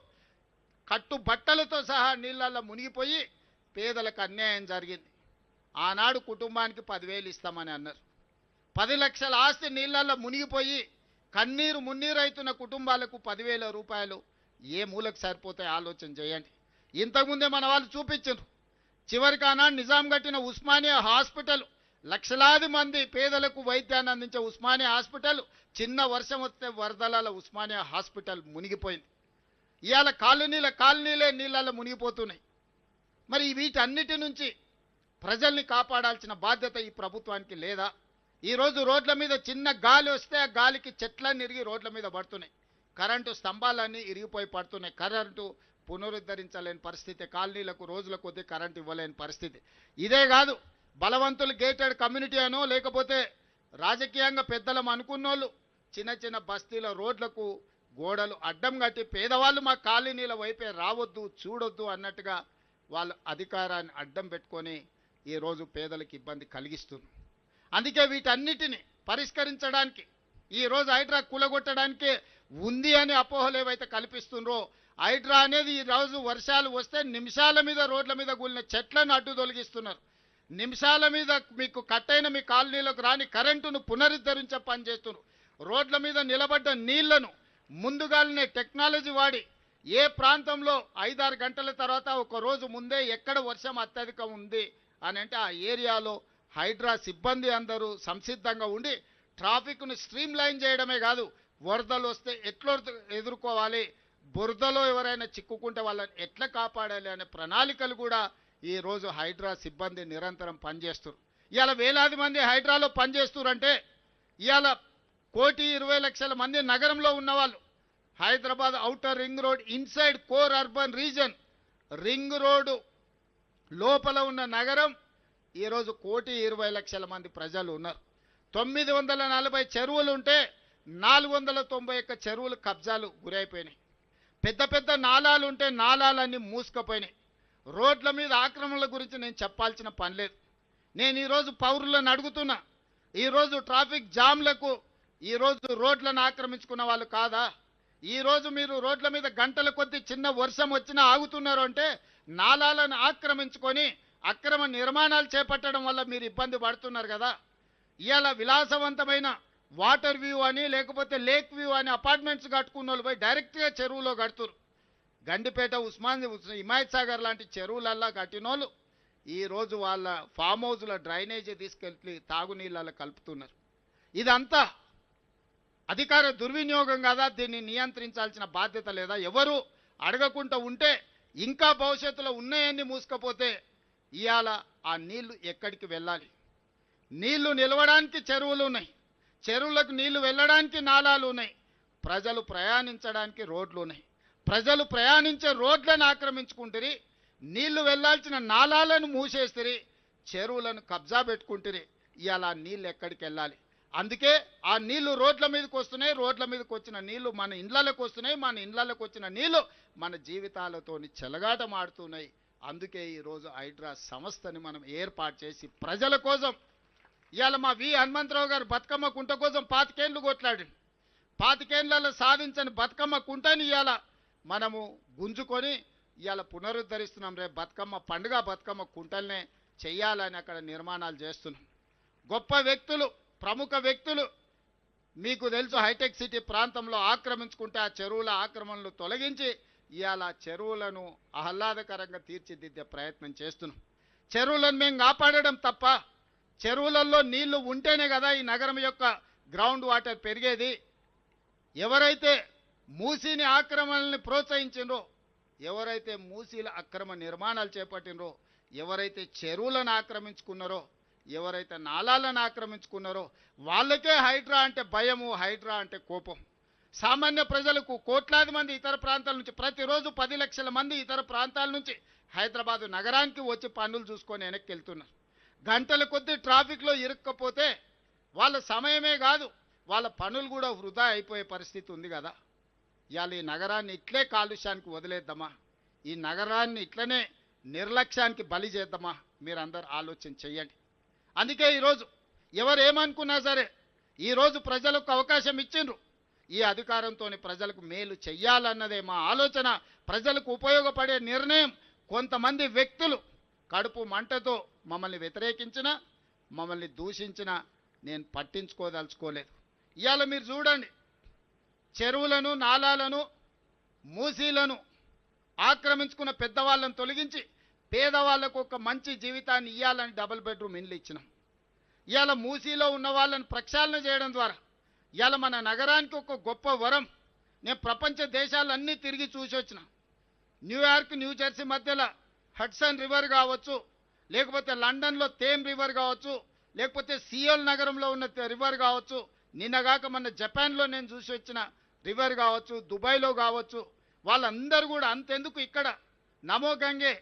కట్టు బట్టలతో సహా నీళ్ళల్లో మునిగిపోయి పేదలకు అన్యాయం జరిగింది. ఆనాడు కుటుంబానికి 10,000 ఇస్తామని అన్నారు. 10 లక్షల ఆస్తి నీళ్ళల్లో మునిగిపోయి కన్నీరు మున్నీరైతున్న కుటుంబాలకు 10,000 రూపాయలు ఏ మూలకు సరిపోతాయి ఆలోచన చేయండి. ఇంతకుముందే మన వాళ్ళు చూపించారు. చివరికి ఆనాడు నిజాం కట్టిన ఉస్మానియా హాస్పిటల్, లక్షలాది మంది పేదలకు వైద్యాన్ని అందించే ఉస్మానియా హాస్పిటల్ చిన్న వర్షం వస్తే వరదల ఉస్మానియా హాస్పిటల్ మునిగిపోయింది. ఇవాళ కాలనీలే నీళ్ళల్లో మునిగిపోతున్నాయి. మరి వీటన్నిటి నుంచి ప్రజల్ని కాపాడాల్సిన బాధ్యత ఈ ప్రభుత్వానికి లేదా? ఈరోజు రోడ్ల మీద చిన్న గాలి వస్తే ఆ గాలికి చెట్లన్నీ ఇరిగి రోడ్ల మీద పడుతున్నాయి. కరెంటు స్తంభాలన్నీ ఇరిగిపోయి పడుతున్నాయి. కరెంటు పునరుద్ధరించలేని పరిస్థితి, కాలనీలకు రోజుల కొద్దీ కరెంటు ఇవ్వలేని పరిస్థితి. ఇదే కాదు, బలవంతులు గేటెడ్ కమ్యూనిటీ అనో లేకపోతే రాజకీయంగా పెద్దలం అనుకున్నోళ్ళు చిన్న చిన్న బస్తీల రోడ్లకు గోడలు అడ్డం కట్టి పేదవాళ్ళు మా కాలనీల వైపే రావద్దు, చూడొద్దు అన్నట్టుగా వాళ్ళు అధికారాన్ని అడ్డం పెట్టుకొని ఈరోజు పేదలకు ఇబ్బంది కలిగిస్తున్నారు. అందుకే వీటన్నిటిని పరిష్కరించడానికి ఈరోజు హైడ్రా కూలగొట్టడానికే ఉంది అని అపోహలు ఏవైతే కల్పిస్తున్నారో, హైడ్రా అనేది ఈరోజు వర్షాలు వస్తే నిమిషాల మీద రోడ్ల మీద కూలిన చెట్లను అడ్డు తొలగిస్తున్నారు. నిమిషాల మీద మీకు కట్టైన మీ కాలనీలకు రాని కరెంటును పునరుద్ధరించే పని చేస్తున్నారు. రోడ్ల మీద నిలబడ్డ నీళ్లను ముందుగానే టెక్నాలజీ వాడి ఏ ప్రాంతంలో 5-6 గంటల తర్వాత ఒక రోజు ముందే ఎక్కడ వర్షం అత్యధికం ఉంది అని అంటే ఆ ఏరియాలో హైడ్రా సిబ్బంది అందరూ సంసిద్ధంగా ఉండి ట్రాఫిక్ను స్ట్రీమ్ లైన్ చేయడమే కాదు, వరదలు వస్తే ఎట్లా ఎదుర్కోవాలి, బురదలో ఎవరైనా చిక్కుకుంటే వాళ్ళని ఎట్లా కాపాడాలి అనే ప్రణాళికలు కూడా ఈరోజు హైడ్రా సిబ్బంది నిరంతరం పనిచేస్తారు. ఇవాళ వేలాది మంది హైడ్రాలో పనిచేస్తున్నారంటే ఇవాళ 1,20,00,000 మంది నగరంలో ఉన్నవాళ్ళు, Hyderabad outer ring road inside core urban reason, ring road లోపల ఉన్న నగరం ఈరోజు 1,20,00,000 మంది ప్రజలు ఉన్నారు. 940 చెరువులు ఉంటే 491 చెరువులు కబ్జాలు గురైపోయినాయి. పెద్ద పెద్ద నాలాలు ఉంటే నాలాలన్నీ మూసుకుపోయినాయి. రోడ్ల మీద ఆక్రమణల గురించి నేను చెప్పాల్సిన పని లేదు. నేను ఈరోజు పౌరులను అడుగుతున్నా, ఈరోజు ట్రాఫిక్ జామ్లకు ఈరోజు రోడ్లను ఆక్రమించుకున్న వాళ్ళు కాదా? ఈరోజు మీరు రోడ్ల మీద గంటల కొద్ది చిన్న వర్షం వచ్చినా ఆగుతున్నారు అంటే నాలాలను ఆక్రమించుకొని అక్రమ నిర్మాణాలు చేపట్టడం వల్ల మీరు ఇబ్బంది పడుతున్నారు కదా. ఇవాళ విలాసవంతమైన వాటర్ వ్యూ అని లేకపోతే లేక్ వ్యూ అని అపార్ట్మెంట్స్ కట్టుకున్న వాళ్ళు పోయి డైరెక్ట్గా చెరువులో కడుతురు. గండిపేట, హిమాయత్ సాగర్ లాంటి చెరువులల్లా కట్టినోళ్ళు ఈరోజు వాళ్ళ ఫామ్ హౌస్ల డ్రైనేజీ తీసుకెళ్ళి తాగునీళ్ళలో కలుపుతున్నారు. ఇదంతా అధికార దుర్వినియోగం కాదా? దీన్ని నియంత్రించాల్సిన బాధ్యత లేదా? ఎవరు అడగకుండా ఉంటే ఇంకా భవిష్యత్తులో ఉన్నాయన్నీ మూసుకపోతే ఇవాళ ఆ నీళ్లు ఎక్కడికి వెళ్ళాలి? నీళ్లు నిలవడానికి చెరువులు ఉన్నాయి, చెరువులకు నీళ్లు వెళ్ళడానికి నాలాలు ఉన్నాయి, ప్రజలు ప్రయాణించడానికి రోడ్లు ఉన్నాయి. ప్రజలు ప్రయాణించే రోడ్లను ఆక్రమించుకుంటారు, నీళ్లు వెళ్లాల్సిన నాలాలను మూసేస్తారు, చెరువులను కబ్జా పెట్టుకుంటారు. ఇవాళ నీళ్ళు ఎక్కడికి వెళ్ళాలి? అందుకే ఆ నీళ్లు రోడ్ల మీదకి వస్తున్నాయి. రోడ్ల మీదకి వచ్చిన నీళ్లు మన ఇండ్లలోకి వస్తున్నాయి. మన ఇండ్లలోకి వచ్చిన నీళ్లు మన జీవితాలతోని చెలగాటమాడుతున్నాయి. అందుకే ఈరోజు హైడ్రా సంస్థని మనం ఏర్పాటు చేసి ప్రజల కోసం ఇవాళ మా హనుమంతరావు గారు బతుకమ్మ కుంట కోసం 25 ఏళ్ళు కొట్లాడండి. 25 ఏళ్లలో సాధించని బతుకమ్మ కుంటని ఇవాళ మనము గుంజుకొని ఇవాళ పునరుద్ధరిస్తున్నాం. రేపు బతుకమ్మ పండుగ బతుకమ్మ కుంటల్నే చెయ్యాలని అక్కడ నిర్మాణాలు చేస్తున్నాం. గొప్ప వ్యక్తులు, ప్రముఖ వ్యక్తులు మీకు తెలుసు హైటెక్ సిటీ ప్రాంతంలో ఆక్రమించుకుంటే ఆ చెరువుల ఆక్రమణలు తొలగించి ఇవాళ చెరువులను ఆహ్లాదకరంగా తీర్చిదిద్దే ప్రయత్నం చేస్తున్నాం. చెరువులను మేము కాపాడడం తప్ప, చెరువులలో నీళ్లు ఉంటేనే కదా ఈ నగరం యొక్క గ్రౌండ్ వాటర్ పెరిగేది. ఎవరైతే మూసీని ఆక్రమణల్ని ప్రోత్సహించిండ్రో, ఎవరైతే మూసీల అక్రమ నిర్మాణాలు చేపట్టినరో, ఎవరైతే చెరువులను ఆక్రమించుకున్నారో, ఎవరైతే నాలాలను ఆక్రమించుకున్నారో వాళ్ళకే హైడ్రా అంటే భయము, హైడ్రా అంటే కోపం. సామాన్య ప్రజలకు కోట్లాది మంది ఇతర ప్రాంతాల నుంచి ప్రతిరోజు 10 లక్షల మంది ఇతర ప్రాంతాల నుంచి హైదరాబాదు నగరానికి వచ్చి పనులు చూసుకొని వెనక్కి వెళ్తున్నారు. గంటల కొద్దీ ట్రాఫిక్లో ఇరుక్కపోతే వాళ్ళ సమయమే కాదు వాళ్ళ పనులు కూడా వృధా అయిపోయే పరిస్థితి ఉంది కదా. ఇవాళ ఈ నగరాన్ని ఇట్లే కాలుష్యానికి వదిలేద్దామా, ఈ నగరాన్ని ఇట్లనే నిర్లక్ష్యానికి బలి చేద్దామా? మీరందరూ ఆలోచన చెయ్యండి. అందుకే ఈరోజు ఎవరు ఏమనుకున్నా సరే ఈరోజు ప్రజలకు అవకాశం ఇచ్చిండ్రు. ఈ అధికారంతో ప్రజలకు మేలు చెయ్యాలన్నదే మా ఆలోచన. ప్రజలకు ఉపయోగపడే నిర్ణయం కొంతమంది వ్యక్తులు కడుపు మంటతో మమ్మల్ని వ్యతిరేకించినా, మమ్మల్ని దూషించినా నేను పట్టించుకోదలుచుకోలేదు. ఇవాళ మీరు చూడండి, చెరువులను, నాలాలను, మూసీలను ఆక్రమించుకున్న పెద్దవాళ్ళను తొలగించి పేదవాళ్లకు ఒక మంచి జీవితాన్ని ఇవ్వాలని 2 బెడ్రూమ్ ఇండ్లు ఇచ్చినాం. ఇవాళ మూసీలో ఉన్న వాళ్ళని ప్రక్షాళన చేయడం ద్వారా ఇవాళ మన నగరానికి ఒక గొప్ప వరం. నేను ప్రపంచ దేశాలన్నీ తిరిగి చూసి వచ్చిన. న్యూయార్క్, న్యూజెర్సీ మధ్యలో హడ్సన్ రివర్ కావచ్చు, లేకపోతే లండన్లో థేమ్ రివర్ కావచ్చు, లేకపోతే సియోల్ నగరంలో ఉన్న రివర్ కావచ్చు, నిన్నగాక మన జపాన్లో నేను చూసి వచ్చిన రివర్ కావచ్చు, దుబాయ్లో కావచ్చు, వాళ్ళందరూ కూడా అంతెందుకు ఇక్కడ నమో గంగే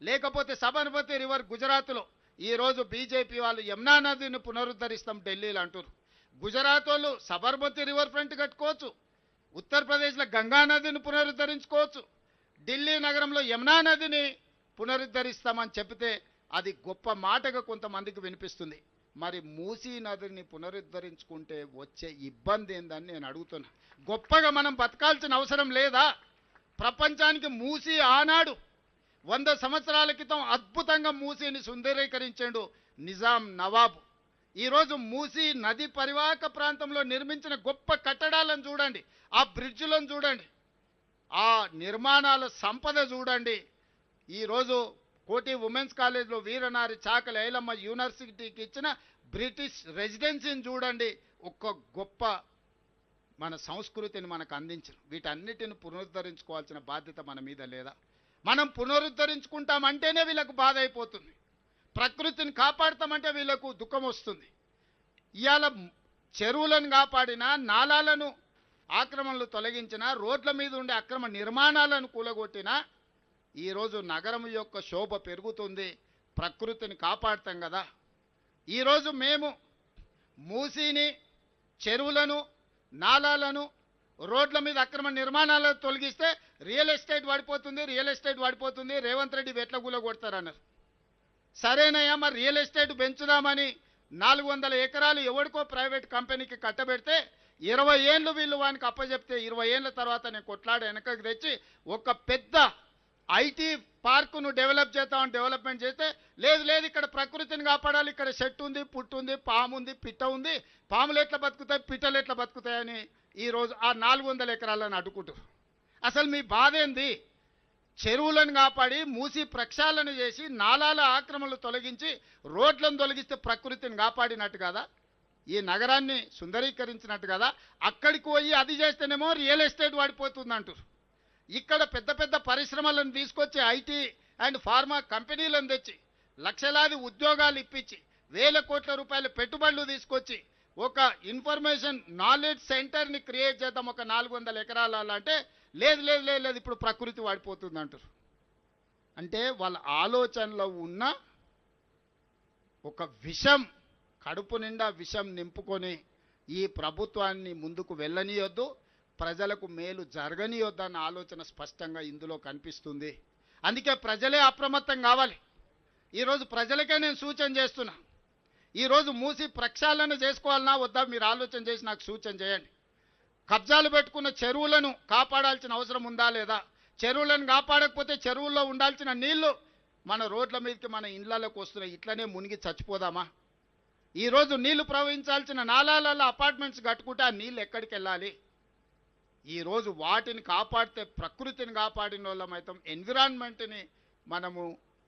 లేకపోతే సబర్మతి రివర్ గుజరాత్లో ఈరోజు బీజేపీ వాళ్ళు యమునా నదిని పునరుద్ధరిస్తాం ఢిల్లీలో అంటారు. గుజరాత్ వాళ్ళు సబర్మతి రివర్ ఫ్రంట్ కట్టుకోవచ్చు, ఉత్తరప్రదేశ్లో గంగా నదిని పునరుద్ధరించుకోవచ్చు, ఢిల్లీ నగరంలో యమునా నదిని పునరుద్ధరిస్తామని చెప్తే అది గొప్ప మాటగా కొంతమందికి వినిపిస్తుంది. మరి మూసీ నదిని పునరుద్ధరించుకుంటే వచ్చే ఇబ్బంది ఏందని నేను అడుగుతున్నా. గొప్పగా మనం బతకాల్సిన అవసరం లేదా? ప్రపంచానికి మూసీ ఆనాడు 100 సంవత్సరాల క్రితం అద్భుతంగా మూసీని సుందరీకరించాడు నిజాం నవాబు. ఈరోజు మూసీ నది పరివాహక ప్రాంతంలో నిర్మించిన గొప్ప కట్టడాలను చూడండి, ఆ బ్రిడ్జ్లను చూడండి, ఆ నిర్మాణాల సంపద చూడండి. ఈరోజు కోటి ఉమెన్స్ కాలేజ్లో వీరనారి చాకలి ఐలమ్మ యూనివర్సిటీకి ఇచ్చిన బ్రిటిష్ రెసిడెన్సీని చూడండి. ఒక్క గొప్ప మన సంస్కృతిని మనకు అందించిన వీటన్నిటిని పునరుద్ధరించుకోవాల్సిన బాధ్యత మన మీద లేదా? మనం పునరుద్ధరించుకుంటామంటేనే వీళ్ళకు బాధ అయిపోతుంది, ప్రకృతిని కాపాడతామంటే వీళ్ళకు దుఃఖం వస్తుంది. ఇవాళ చెరువులను కాపాడినా, నాలాలను ఆక్రమణలు తొలగించినా, రోడ్ల మీద ఉండే అక్రమ నిర్మాణాలను కూలగొట్టినా ఈరోజు నగరం యొక్క శోభ పెరుగుతుంది, ప్రకృతిని కాపాడతాం కదా. ఈరోజు మేము మూసీని, చెరువులను, నాలాలను, రోడ్ల మీద అక్రమ నిర్మాణాలను తొలగిస్తే రియల్ ఎస్టేట్ పడిపోతుంది, రేవంత్ రెడ్డి వెట్ల కూలగొడతారన్నారు. సరేనయ్యా, మరి రియల్ ఎస్టేట్ పెంచుదామని 400 ఎకరాలు ఎవరికో ప్రైవేట్ కంపెనీకి కట్టబెడితే 20 ఏళ్ళు వీళ్ళు వానికి అప్పచెప్తే 20 ఏళ్ళ తర్వాత నేను కొట్లాడి వెనకకి తెచ్చి ఒక పెద్ద ఐటీ పార్కును డెవలప్ చేద్దామని డెవలప్మెంట్ చేస్తే లేదు ఇక్కడ ప్రకృతిని కాపాడాలి, ఇక్కడ చెట్టు ఉంది, పుట్టు ఉంది, పాము ఉంది, పిట్ట ఉంది, పాములు ఎట్లా బతుకుతాయి, పిట్టలు ఎట్లా బతుకుతాయని ఈరోజు ఆ 400 ఎకరాలను అడ్డుకుంటారు. అసలు మీ బాధ ఏంది? చెరువులను కాపాడి మూసి ప్రక్షాళన చేసి నాలాల ఆక్రమణలు తొలగించి రోడ్లను తొలగిస్తే ప్రకృతిని కాపాడినట్టు కదా, ఈ నగరాన్ని సుందరీకరించినట్టు కదా. అక్కడికి పోయి అది చేస్తేనేమో రియల్ ఎస్టేట్ పడిపోతుంది అంటారు. ఇక్కడ పెద్ద పెద్ద పరిశ్రమలను తీసుకొచ్చి ఐటీ అండ్ ఫార్మా కంపెనీలను తెచ్చి లక్షలాది ఉద్యోగాలు ఇప్పించి 1000 కోట్ల రూపాయల పెట్టుబడులు తీసుకొచ్చి ఒక ఇన్ఫర్మేషన్ నాలెడ్జ్ సెంటర్ని క్రియేట్ చేద్దాం ఒక 400 ఎకరాల అంటే లేదు ఇప్పుడు ప్రకృతి వాడిపోతుంది అంటారు. అంటే వాళ్ళ ఆలోచనలో ఉన్న ఒక విషం, కడుపు నిండా విషం నింపుకొని ఈ ప్రభుత్వాన్ని ముందుకు వెళ్ళనీయొద్దు, ప్రజలకు మేలు జరగనీయొద్దన్న ఆలోచన స్పష్టంగా ఇందులో కనిపిస్తుంది. అందుకే ప్రజలే అప్రమత్తం కావాలి. ఈరోజు ప్రజలకే నేను సూచన చేస్తున్నా, ఈరోజు మూసి ప్రక్షాళన చేసుకోవాలన్నా వద్దా మీరు ఆలోచన చేసి నాకు సూచన చేయండి. కబ్జాలు పెట్టుకున్న చెరువులను కాపాడాల్సిన అవసరం ఉందా లేదా? చెరువులను కాపాడకపోతే చెరువుల్లో ఉండాల్సిన నీళ్లు మన రోడ్ల మీదకి, మన ఇండ్లలోకి వస్తున్నాయి, ఇట్లనే మునిగి చచ్చిపోదామా? ఈరోజు నీళ్లు ప్రవహించాల్సిన నాలాలలో అపార్ట్మెంట్స్ కట్టుకుంటే ఆ నీళ్ళు ఎక్కడికి వెళ్ళాలి? ఈరోజు వాటిని కాపాడితే ప్రకృతిని కాపాడిన వాళ్ళమవుతాం, ఎన్విరాన్మెంట్ని మనము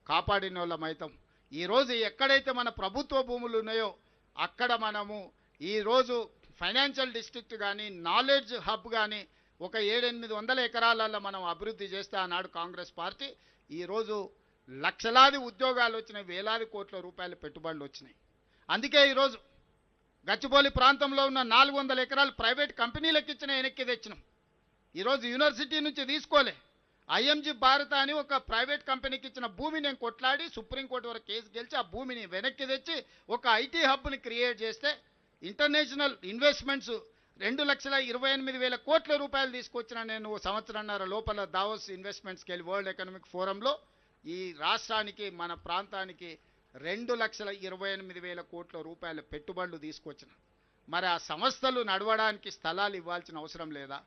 కాపాడిన వాళ్ళమవుతాం. ఈరోజు ఎక్కడైతే మన ప్రభుత్వ భూములు ఉన్నాయో అక్కడ మనము ఈరోజు ఫైనాన్షియల్ డిస్ట్రిక్ట్ కానీ, నాలెడ్జ్ హబ్ కానీ, ఒక 700-800 ఎకరాలలో మనం అభివృద్ధి చేస్తే ఆనాడు కాంగ్రెస్ పార్టీ ఈరోజు లక్షలాది ఉద్యోగాలు వచ్చినాయి, వేలాది కోట్ల రూపాయల పెట్టుబడులు వచ్చినాయి. అందుకే ఈరోజు గచ్చిబౌలి ప్రాంతంలో ఉన్న 400 ఎకరాలు ప్రైవేట్ కంపెనీలకు ఇచ్చిన వెనక్కి తెచ్చినాం. ఈరోజు యూనివర్సిటీ నుంచి తీసుకోలే, ఐఎంజీ భారత అని ఒక ప్రైవేట్ కంపెనీకి ఇచ్చిన భూమి నేను కొట్లాడి సుప్రీంకోర్టు వరకు కేసు గెలిచి ఆ భూమిని వెనక్కి తెచ్చి ఒక ఐటీ హబ్ని క్రియేట్ చేస్తే ఇంటర్నేషనల్ ఇన్వెస్ట్మెంట్స్ 2,28,000 కోట్ల రూపాయలు తీసుకొచ్చిన నేను సంవత్సరంన్నర లోపల దావోస్ ఇన్వెస్ట్మెంట్స్కి వెళ్ళి వరల్డ్ ఎకనామిక్ ఫోరంలో ఈ రాష్ట్రానికి మన ప్రాంతానికి 2,28,000 కోట్ల రూపాయల పెట్టుబడులు తీసుకొచ్చిన. మరి ఆ సంస్థలు నడవడానికి స్థలాలు ఇవ్వాల్సిన అవసరం లేదా?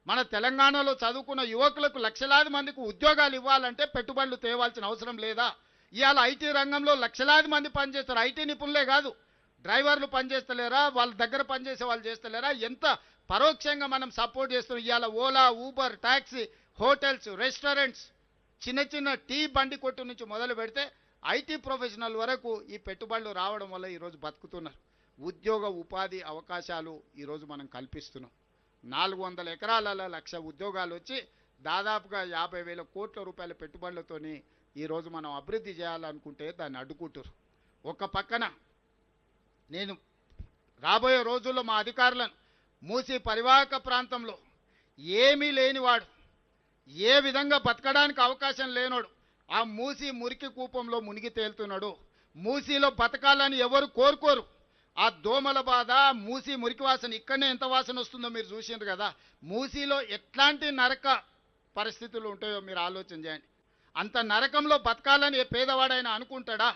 మన తెలంగాణలో చదువుకున్న యువకులకు లక్షలాది మందికి ఉద్యోగాలు ఇవ్వాలంటే పెట్టుబడులు తేవాల్సిన అవసరం లేదా? ఇవాళ ఐటీ రంగంలో లక్షలాది మంది పనిచేస్తారు. ఐటీ నిపుణులే కాదు, డ్రైవర్లు పనిచేస్తలేరా, వాళ్ళ దగ్గర పనిచేసే వాళ్ళు చేస్తలేరా? ఎంత పరోక్షంగా మనం సపోర్ట్ చేస్తున్నాం. ఇవాళ Ola, Uber, taxi, hotels, restaurants, చిన్న చిన్న టీ బండి కొట్టు నుంచి మొదలు పెడితే ఐటీ ప్రొఫెషనల్ వరకు ఈ పెట్టుబడులు రావడం వల్ల ఈరోజు బతుకుతున్నారు. ఉద్యోగ ఉపాధి అవకాశాలు ఈరోజు మనం కల్పిస్తున్నాం. 400 ఎకరాలలో 1,00,000 ఉద్యోగాలు వచ్చి దాదాపుగా 50,000 కోట్ల రూపాయల పెట్టుబడులతోని ఈరోజు మనం అభివృద్ధి చేయాలనుకుంటే దాన్ని అడ్డుకుంటారు. ఒక పక్కన నేను రాబోయే రోజుల్లో మా అధికారులను మూసీ పరివాహక ప్రాంతంలో ఏమీ లేనివాడు, ఏ విధంగా బతకడానికి అవకాశం లేనోడు, ఆ మూసీ మురికి కూపంలో మునిగి తేలుతున్నాడు. మూసీలో బతకాలని ఎవరు కోరుకోరు. ఆ దోమల బాధ, మూసీ మురికి వాసన ఇక్కడనే ఎంత వాసన వస్తుందో మీరు చూసిండ్రు కదా. మూసీలో ఎట్లాంటి నరక పరిస్థితులు ఉంటాయో మీరు ఆలోచన చేయండి. అంత నరకంలో బతకాలని ఏ పేదవాడైనా అనుకుంటాడా?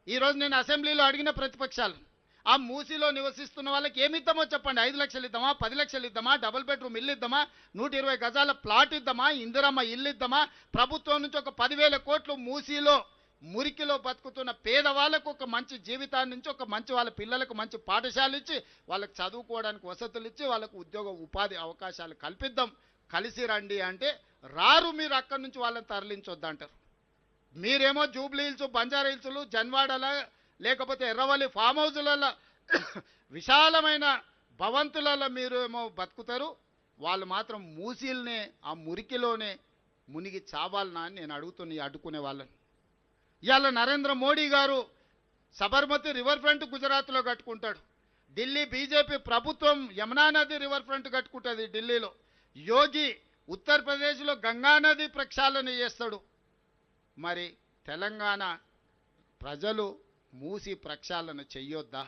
ఈరోజు నేను అసెంబ్లీలో అడిగిన ప్రతిపక్షాలు, ఆ మూసీలో నివసిస్తున్న వాళ్ళకి ఏమి ఇద్దామో చెప్పండి. 5 లక్షలు ఇద్దామా, 10 లక్షలు ఇద్దామా, డబుల్ బెడ్రూమ్ ఇల్లు ఇద్దామా, 120 గజాల ప్లాట్ ఇద్దామా, ఇందిరమ్మ ఇల్లు ఇద్దామా? ప్రభుత్వం నుంచి ఒక 10,000 కోట్లు మూసీలో మురికిలో బతుకుతున్న పేదవాళ్ళకు ఒక మంచి జీవితాన్ని నుంచి ఒక మంచి వాళ్ళ పిల్లలకు మంచి పాఠశాలలు ఇచ్చి వాళ్ళకి చదువుకోవడానికి వసతులు ఇచ్చి వాళ్ళకు ఉద్యోగ ఉపాధి అవకాశాలు కల్పిద్దాం, కలిసి రండి అంటే రారు. మీరు అక్కడి నుంచి వాళ్ళని తరలించొద్దంటారు. మీరేమో జూబ్లీ హిల్స్, బంజారా హిల్స్లు, జన్వాడల లేకపోతే ఎర్రవల్లి ఫామ్ హౌజులలో విశాలమైన భవంతులలో మీరు ఏమో బతుకుతారు. వాళ్ళు మాత్రం మూసీలనే ఆ మురికిలోనే మునిగి చావాలనా అని నేను అడ్డుకునే వాళ్ళని. ఇవాళ నరేంద్ర మోడీ గారు సబర్మతి రివర్ ఫ్రంట్ గుజరాత్లో కట్టుకుంటాడు. ఢిల్లీ బీజేపీ ప్రభుత్వం యమునా నది రివర్ ఫ్రంట్ కట్టుకుంటుంది ఢిల్లీలో. యోగి ఉత్తరప్రదేశ్లో గంగా నది ప్రక్షాళన చేస్తాడు. మరి తెలంగాణ ప్రజలు మూసి ప్రక్షాళన చెయ్యొద్దా?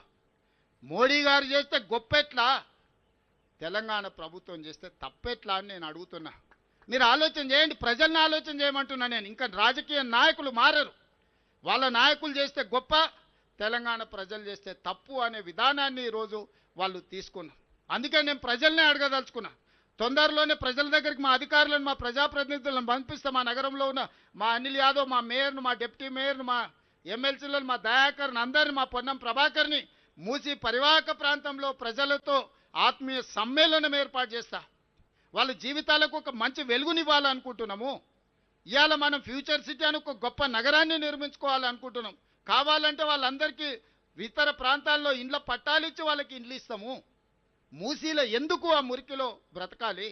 మోడీ గారు చేస్తే గొప్పెట్లా, తెలంగాణ ప్రభుత్వం చేస్తే తప్పెట్లా అని నేను అడుగుతున్నా. మీరు ఆలోచన చేయండి, ప్రజల్ని ఆలోచన చేయమంటున్నా నేను. ఇంకా రాజకీయ నాయకులు మారరు. వాళ్ళ నాయకులు చేస్తే గొప్ప, తెలంగాణ ప్రజలు చేస్తే తప్పు అనే విధానాన్ని ఈరోజు వాళ్ళు తీసుకున్నారు. అందుకే నేను ప్రజల్నే అడగదలుచుకున్నా. తొందరలోనే ప్రజల దగ్గరికి మా అధికారులను, మా ప్రజాప్రతినిధులను పంపిస్తాం. మా నగరంలో ఉన్న మా అనిల్ యాదవ్, మా మేయర్ను, మా డిప్యూటీ మేయర్ను, మా ఎమ్మెల్సీలను, మా దయాకర్ని, అందరిని, మా పొన్నం ప్రభాకర్ని మూసి పరివాహక ప్రాంతంలో ప్రజలతో ఆత్మీయ సమ్మేళనం ఏర్పాటు చేస్తా. వాళ్ళ జీవితాలకు ఒక మంచి వెలుగునివ్వాలనుకుంటున్నాము. ఇవాళ మనం ఫ్యూచర్ సిటీ అని ఒక గొప్ప నగరాన్ని నిర్మించుకోవాలనుకుంటున్నాం. కావాలంటే వాళ్ళందరికీ ఇతర ప్రాంతాల్లో ఇండ్ల పట్టాలిచ్చి వాళ్ళకి ఇండ్లు ఇస్తాము. మూసీలో ఎందుకు ఆ మురికిలో బ్రతకాలి?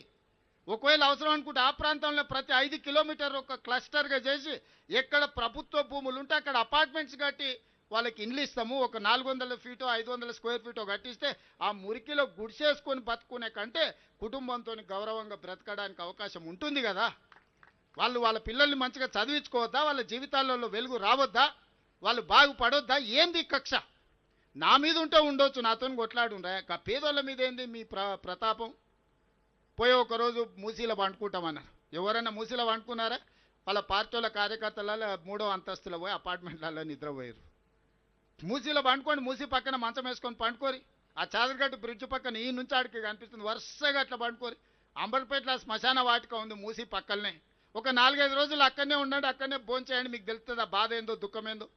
ఒకవేళ అవసరం అనుకుంటే ఆ ప్రాంతంలో ప్రతి 5 కిలోమీటర్ ఒక క్లస్టర్గా చేసి ఎక్కడ ప్రభుత్వ భూములు ఉంటే అక్కడ అపార్ట్మెంట్స్ కట్టి వాళ్ళకి ఇండ్లు ఇస్తాము. ఒక 400 ఫీటో 500 స్క్వేర్ ఫీటో కట్టిస్తే ఆ మురికిలో గుడిసేసుకొని బతుకునే కంటే కుటుంబంతో గౌరవంగా బ్రతకడానికి అవకాశం ఉంటుంది కదా. వాళ్ళు వాళ్ళ పిల్లల్ని మంచిగా చదివించుకోవద్దా? వాళ్ళ జీవితాలలో వెలుగు రావద్దా? వాళ్ళు బాగుపడొద్దా? ఏంది కక్ష? నా మీద ఉంటే ఉండొచ్చు, నాతో కొట్లాడుండ్రా. పేదోళ్ళ మీద ఏంది మీ ప్రతాపం? పోయి ఒకరోజు మూసీలో వండుకుంటామన్నారు. ఎవరైనా మూసీలో వండుకున్నారా? వాళ్ళ పార్టీల కార్యకర్తలలో 3వ అంతస్తులో పోయి అపార్ట్మెంట్లలో నిద్రపోయారు. మూసీలో పండుకోండి, మూసీ పక్కన మంచం వేసుకొని పండుకోరి. ఆ చాదరగట్టు బ్రిడ్జ్ పక్కన ఈ నుంచి ఆడికి కనిపిస్తుంది, వరుసగా అట్లా పండుకోరి. అంబర్పేటలో శ్మశాన వాటిక ఉంది మూసీ పక్కనే. ఒక 4-5 రోజులు అక్కడనే ఉండండి, అక్కడనే భోంచేయండి, మీకు తెలుస్తుంది ఆ బాధ ఏందో దుఃఖమేందో.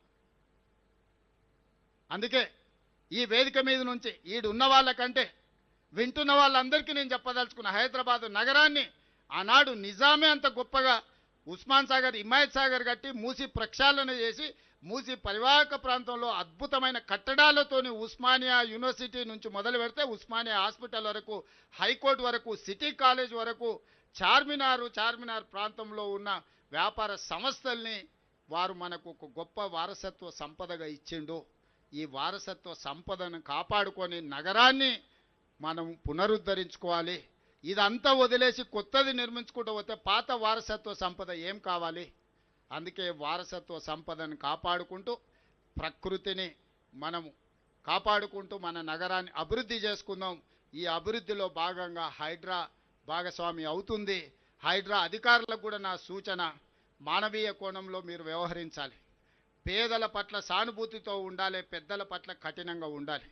అందుకే ఈ వేదిక మీద నుంచి ఈడున్న వాళ్ళకంటే వింటున్న వాళ్ళందరికీ నేను చెప్పదలుచుకున్న, హైదరాబాద్ నగరాన్ని ఆనాడు నిజామే అంత గొప్పగా ఉస్మాన్ సాగర్, హిమాయత్ సాగర్ కట్టి మూసి ప్రక్షాళన చేసి మూసి పరివాహక ప్రాంతంలో అద్భుతమైన కట్టడాలతోని ఉస్మానియా యూనివర్సిటీ నుంచి మొదలు పెడితే ఉస్మానియా హాస్పిటల్ వరకు, హైకోర్టు వరకు, సిటీ కాలేజ్ వరకు, చార్మినార్ ప్రాంతంలో ఉన్న వ్యాపార సంస్థల్ని వారు మనకు ఒక గొప్ప వారసత్వ సంపదగా ఇచ్చిండు. ఈ వారసత్వ సంపదను కాపాడుకొని నగరాన్ని మనం పునరుద్ధరించుకోవాలి. ఇదంతా వదిలేసి కొత్తది నిర్మించుకుంటూ పోతే పాత వారసత్వ సంపద ఏం కావాలి? అందుకే వారసత్వ సంపదను కాపాడుకుంటూ ప్రకృతిని మనము కాపాడుకుంటూ మన నగరాన్ని అభివృద్ధి చేసుకుందాం. ఈ అభివృద్ధిలో భాగంగా హైడ్రా భాగస్వామి అవుతుంది. హైడ్రా అధికారులకు కూడా నా సూచన, మానవీయ కోణంలో మీరు వ్యవహరించాలి. పేదల పట్ల సానుభూతితో ఉండాలి, పెద్దల పట్ల కఠినంగా ఉండాలి.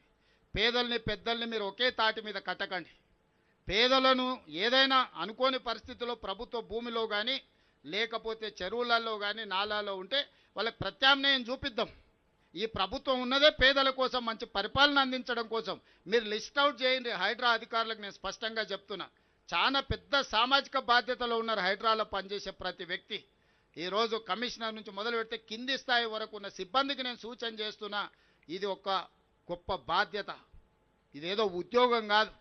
పేదల్ని పెద్దల్ని మీరు ఒకే తాటి మీద కట్టకండి. పేదలను ఏదైనా అనుకోని పరిస్థితుల్లో ప్రభుత్వ భూమిలో కానీ లేకపోతే చెరువులలో కానీ నాలాలో ఉంటే వాళ్ళకి ప్రత్యామ్నాయం చూపిద్దాం. ఈ ప్రభుత్వం ఉన్నదే పేదల కోసం, మంచి పరిపాలన అందించడం కోసం. మీరు లిస్ట్ అవుట్ చేయండి. హైడ్రా అధికారులకు నేను స్పష్టంగా చెప్తున్నా, చాలా పెద్ద సామాజిక బాధ్యతలో ఉన్నారు హైడ్రాలో పనిచేసే ప్రతి వ్యక్తి. ఈరోజు కమిషనర్ నుంచి మొదలు పెడితే కింది స్థాయి వరకు ఉన్న సిబ్బందికి నేను సూచన చేస్తున్నా, ఇది ఒక గొప్ప బాధ్యత. ఇదేదో ఉద్యోగం కాదు,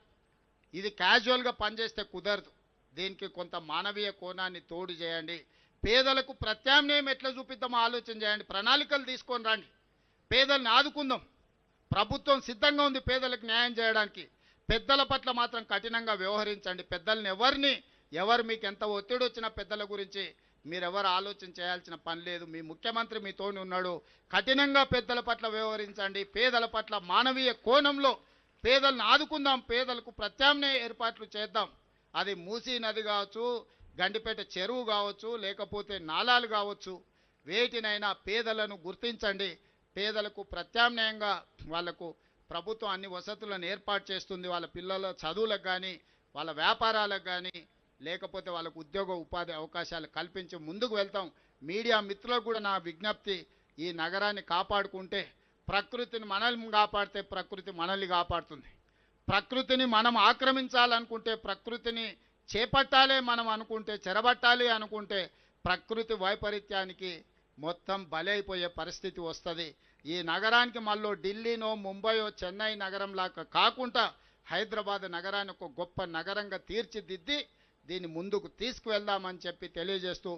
ఇది క్యాజువల్గా పనిచేస్తే కుదరదు. దీనికి కొంత మానవీయ కోణాన్ని తోడు చేయండి. పేదలకు ప్రత్యామ్నాయం ఎట్లా చూపిద్దామో ఆలోచన చేయండి. ప్రణాళికలు తీసుకొని రండి, పేదల్ని ఆదుకుందాం. ప్రభుత్వం సిద్ధంగా ఉంది పేదలకు న్యాయం చేయడానికి. పెద్దల పట్ల మాత్రం కఠినంగా వ్యవహరించండి. పెద్దల్ని ఎవరు మీకు ఎంత ఒత్తిడి వచ్చినా పెద్దల గురించి మీరెవరు ఆలోచన చేయాల్సిన పని లేదు. మీ ముఖ్యమంత్రి మీతోని ఉన్నాడు. కఠినంగా పెద్దల పట్ల వ్యవహరించండి. పేదల పట్ల మానవీయ కోణంలో పేదలను ఆదుకుందాం. పేదలకు ప్రత్యామ్నాయ ఏర్పాట్లు చేద్దాం. అది మూసీ నది కావచ్చు, గండిపేట చెరువు కావచ్చు, లేకపోతే నాలాలు కావచ్చు, వేటినైనా పేదలను గుర్తించండి. పేదలకు ప్రత్యామ్నాయంగా వాళ్లకు ప్రభుత్వం అన్ని వసతులను ఏర్పాటు చేస్తుంది. వాళ్ళ పిల్లల చదువులకు కానీ, వాళ్ళ వ్యాపారాలకు కానీ, లేకపోతే వాళ్ళకు ఉద్యోగ ఉపాధి అవకాశాలు కల్పించి ముందుకు వెళ్తాం. మీడియా మిత్రులకు కూడా నా విజ్ఞప్తి, ఈ నగరాన్ని కాపాడుకుంటే, ప్రకృతిని మనల్ని కాపాడితే ప్రకృతి మనల్ని కాపాడుతుంది. ప్రకృతిని మనం ఆక్రమించాలనుకుంటే, ప్రకృతిని చేపట్టాలి మనం అనుకుంటే, చెరబట్టాలి అనుకుంటే, ప్రకృతి వైపరీత్యానికి మొత్తం బలైపోయే పరిస్థితి వస్తుంది. ఈ నగరానికి మళ్ళీ ఢిల్లీనో, ముంబయో, చెన్నై నగరంలాగా కాకుండా హైదరాబాద్ నగరాన్ని ఒక గొప్ప నగరంగా తీర్చిదిద్ది దీన్ని ముందుకు తీసుకువెళ్దామని చెప్పి తెలియజేస్తూ